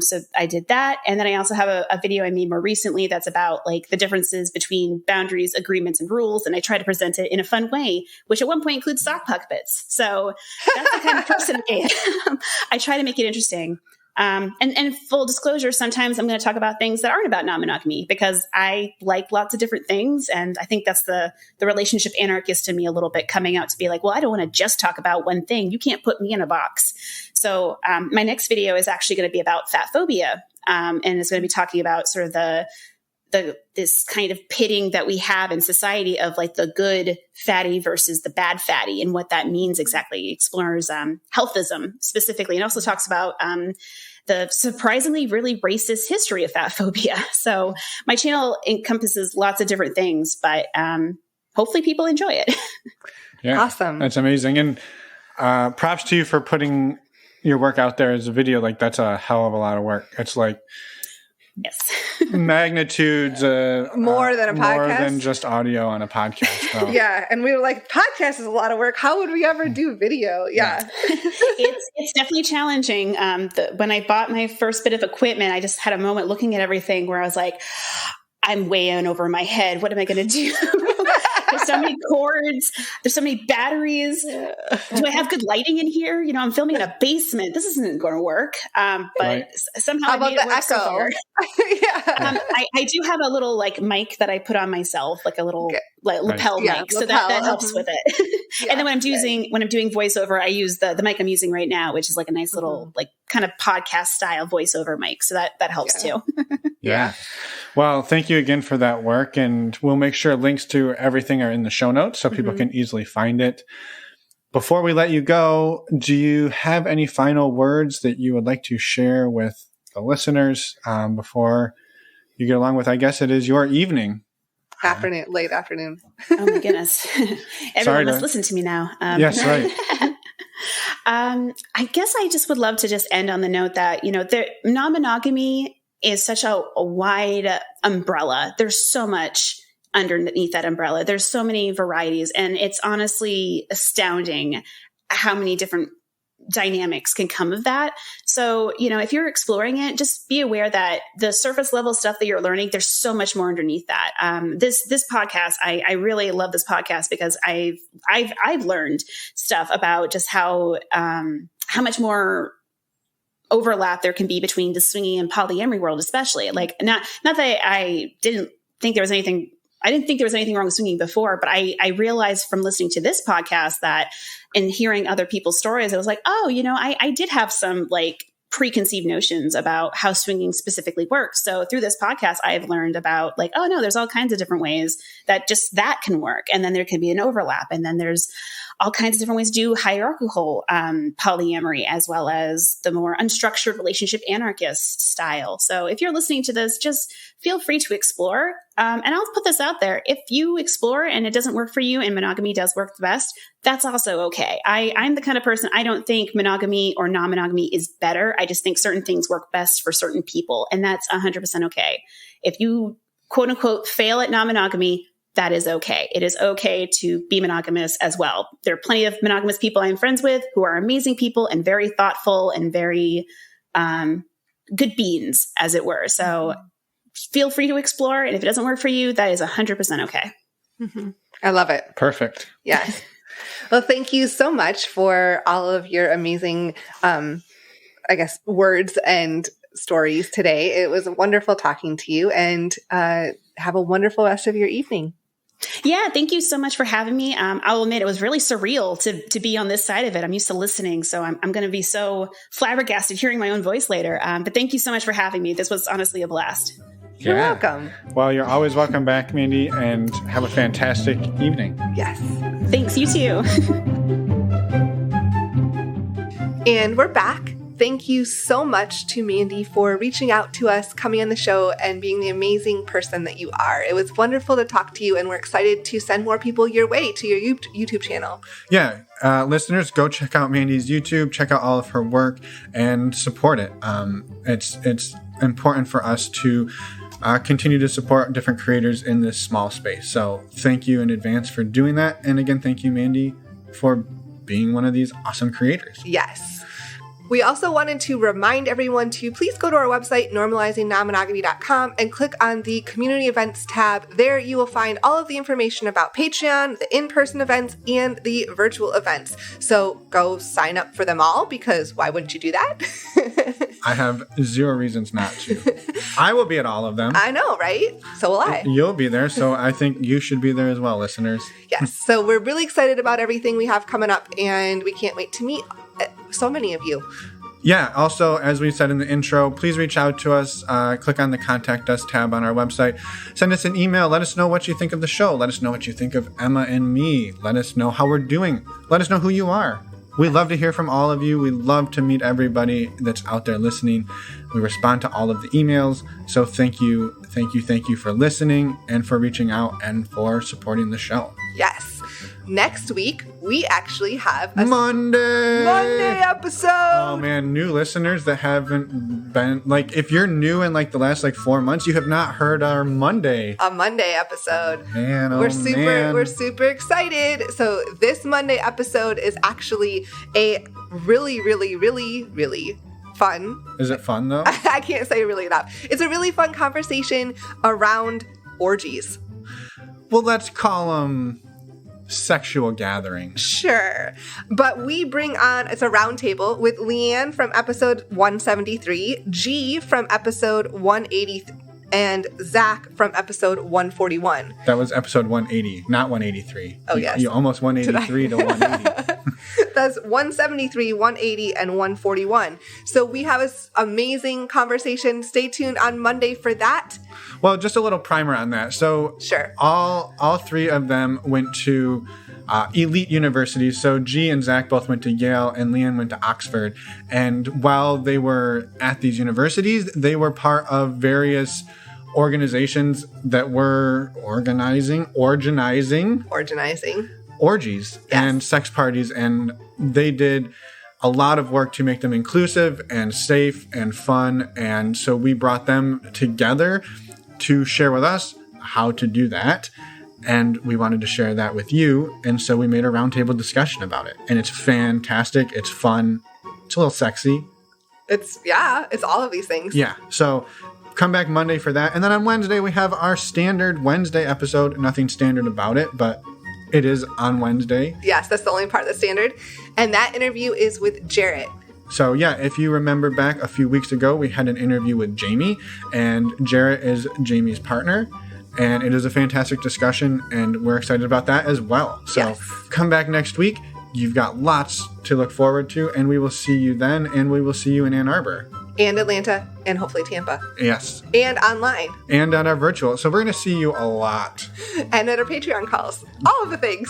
[SPEAKER 1] So I did that. And then I also have a video I made more recently that's about the differences between boundaries, agreements, and rules. And I try to present it in a fun way, which at one point includes sock puppets. So that's the kind of person I am. I try to make it interesting. And full disclosure, sometimes I'm going to talk about things that aren't about non-monogamy, because I like lots of different things. And I think that's the relationship anarchist in me a little bit coming out to be like, well, I don't want to just talk about one thing. You can't put me in a box. So my next video is actually going to be about fat phobia. And it's going to be talking about sort of this kind of pitting that we have in society of the good fatty versus the bad fatty, and what that means exactly. It explores healthism specifically, and also talks about the surprisingly really racist history of fat phobia. So my channel encompasses lots of different things, but hopefully people enjoy it.
[SPEAKER 4] Yeah,
[SPEAKER 2] awesome.
[SPEAKER 4] That's amazing. And props to you for putting your work out there as a video. That's a hell of a lot of work. It's
[SPEAKER 1] yes.
[SPEAKER 4] magnitudes
[SPEAKER 2] more than a podcast,
[SPEAKER 4] more than just audio on a podcast. So.
[SPEAKER 2] Yeah, and we were like, podcast is a lot of work. How would we ever do video? Yeah.
[SPEAKER 1] It's definitely challenging. When I bought my first bit of equipment, I just had a moment looking at everything where I was like, I'm way in over my head. What am I going to do? There's so many cords. There's so many batteries. Do I have good lighting in here? I'm filming in a basement. This isn't going to work. But somehow I made it work so far.
[SPEAKER 2] Yeah.
[SPEAKER 1] I do have a little mic that I put on myself, a little lapel mic. So that helps with it. And then when I'm doing voiceover, I use the mic I'm using right now, which is a nice little kind of podcast style voiceover mic. So that helps too.
[SPEAKER 4] Yeah. Well, thank you again for that work. And we'll make sure links to everything are in the show notes so people can easily find it. Before we let you go, do you have any final words that you would like to share with the listeners before you get along with, I guess it is your evening?
[SPEAKER 2] Late afternoon.
[SPEAKER 1] Oh my goodness. Everyone must listen to me now.
[SPEAKER 4] Yes, right.
[SPEAKER 1] I guess I just would love to just end on the note that, non-monogamy is such a wide umbrella. There's so much underneath that umbrella. There's so many varieties, and it's honestly astounding how many different dynamics can come of that. So, if you're exploring it, just be aware that the surface level stuff that you're learning, there's so much more underneath that. This podcast, I really love this podcast because I've learned stuff about just how much more overlap there can be between the swinging and polyamory world, especially. Like, not that I didn't think there was anything wrong with swinging before, but I realized from listening to this podcast that, and hearing other people's stories, I was like, oh, I did have some like preconceived notions about how swinging specifically works. So through this podcast, I've learned about like, oh no, there's all kinds of different ways that can work. And then there can be an overlap. And then there's all kinds of different ways to do hierarchical polyamory, as well as the more unstructured relationship anarchist style. So if you're listening to this, just feel free to explore. And I'll put this out there. If you explore and it doesn't work for you and monogamy does work the best, that's also okay. I'm the kind of person, I don't think monogamy or non-monogamy is better. I just think certain things work best for certain people. And that's 100% okay. If you quote unquote fail at non-monogamy, that is okay. It is okay to be monogamous as well. There are plenty of monogamous people I'm friends with who are amazing people and very thoughtful and very good beans, as it were. So feel free to explore. And if it doesn't work for you, that is 100% okay.
[SPEAKER 2] Mm-hmm. I love it.
[SPEAKER 3] Perfect.
[SPEAKER 2] Yes. Well, thank you so much for all of your amazing, words and stories today. It was wonderful talking to you, and have a wonderful rest of your evening.
[SPEAKER 1] Yeah, thank you so much for having me. I'll admit it was really surreal to be on this side of it. I'm used to listening, so I'm going to be so flabbergasted hearing my own voice later. But thank you so much for having me. This was honestly a blast.
[SPEAKER 2] You're welcome.
[SPEAKER 4] Well, you're always welcome back, Mandy, and have a fantastic evening.
[SPEAKER 2] Yes.
[SPEAKER 1] Thanks, you too.
[SPEAKER 2] And we're back. Thank you so much to Mandy for reaching out to us, coming on the show, and being the amazing person that you are. It was wonderful to talk to you, and we're excited to send more people your way to your YouTube channel.
[SPEAKER 3] Yeah, listeners, go check out Mandy's YouTube, check out all of her work, and support it. It's important for us to continue to support different creators in this small space. So thank you in advance for doing that. And again, thank you, Mandy, for being one of these awesome creators.
[SPEAKER 2] Yes. We also wanted to remind everyone to please go to our website, normalizingnonmonogamy.com, and click on the community events tab. There you will find all of the information about Patreon, the in-person events, and the virtual events. So go sign up for them all, because why wouldn't you do that?
[SPEAKER 3] I have zero reasons not to. I will be at all of them.
[SPEAKER 2] I know, right? So will I.
[SPEAKER 3] You'll be there, so I think you should be there as well, listeners.
[SPEAKER 2] Yes, so we're really excited about everything we have coming up, and we can't wait to meet so many of you.
[SPEAKER 3] Yeah, also, as we said in the intro, please reach out to us. Click on the Contact Us tab on our website. Send us an email. Let us know what you think of the show. Let us know what you think of Emma and me. Let us know how we're doing. Let us know who you are. We love to hear from all of you. We love to meet everybody that's out there listening. We respond to all of the emails. So thank you for listening and for reaching out and for supporting the show.
[SPEAKER 2] Yes. Next week, we actually have a
[SPEAKER 3] Monday
[SPEAKER 2] episode.
[SPEAKER 3] Oh man, new listeners that haven't been, like, if you're new in like the last 4 months, you have not heard our Monday episode. Man,
[SPEAKER 2] we're super excited. So this Monday episode is actually a really, really, really, really fun.
[SPEAKER 3] Is it fun though?
[SPEAKER 2] I can't say really enough. It's a really fun conversation around orgies.
[SPEAKER 3] Well, let's call them sexual gatherings.
[SPEAKER 2] Sure. But we bring on, it's a round table with Leanne from episode 173, G from episode 180, and Zach from episode 141.
[SPEAKER 3] That was episode 180, not 183.
[SPEAKER 2] Oh, yes.
[SPEAKER 3] You almost 183 to 180.
[SPEAKER 2] That's 173, 180, and 141. So we have this amazing conversation. Stay tuned on Monday for that.
[SPEAKER 3] Well, just a little primer on that. So
[SPEAKER 2] sure.
[SPEAKER 3] All three of them went to elite universities. So G and Zach both went to Yale and Leanne went to Oxford. And while they were at these universities, they were part of various organizations that were organizing orgies and sex parties. And they did a lot of work to make them inclusive and safe and fun. And so we brought them together to share with us how to do that. And we wanted to share that with you. And so we made a roundtable discussion about it. And it's fantastic. It's fun. It's a little sexy.
[SPEAKER 2] It's all of these things.
[SPEAKER 3] Yeah. So come back Monday for that. And then on Wednesday, we have our standard Wednesday episode. Nothing standard about it, but it is on Wednesday.
[SPEAKER 2] Yes, that's the only part that's standard. And that interview is with Jarrett.
[SPEAKER 3] So yeah, if you remember back a few weeks ago, we had an interview with Jamie, and Jarrett is Jamie's partner. And it is a fantastic discussion, and we're excited about that as well. So come back next week. You've got lots to look forward to, and we will see you then, and we will see you in Ann Arbor.
[SPEAKER 2] And Atlanta, and hopefully Tampa.
[SPEAKER 3] Yes.
[SPEAKER 2] And online.
[SPEAKER 3] And on our virtual. So we're going to see you a lot.
[SPEAKER 2] And at our Patreon calls. All of the things.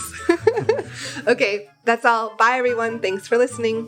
[SPEAKER 2] Okay, that's all. Bye, everyone. Thanks for listening.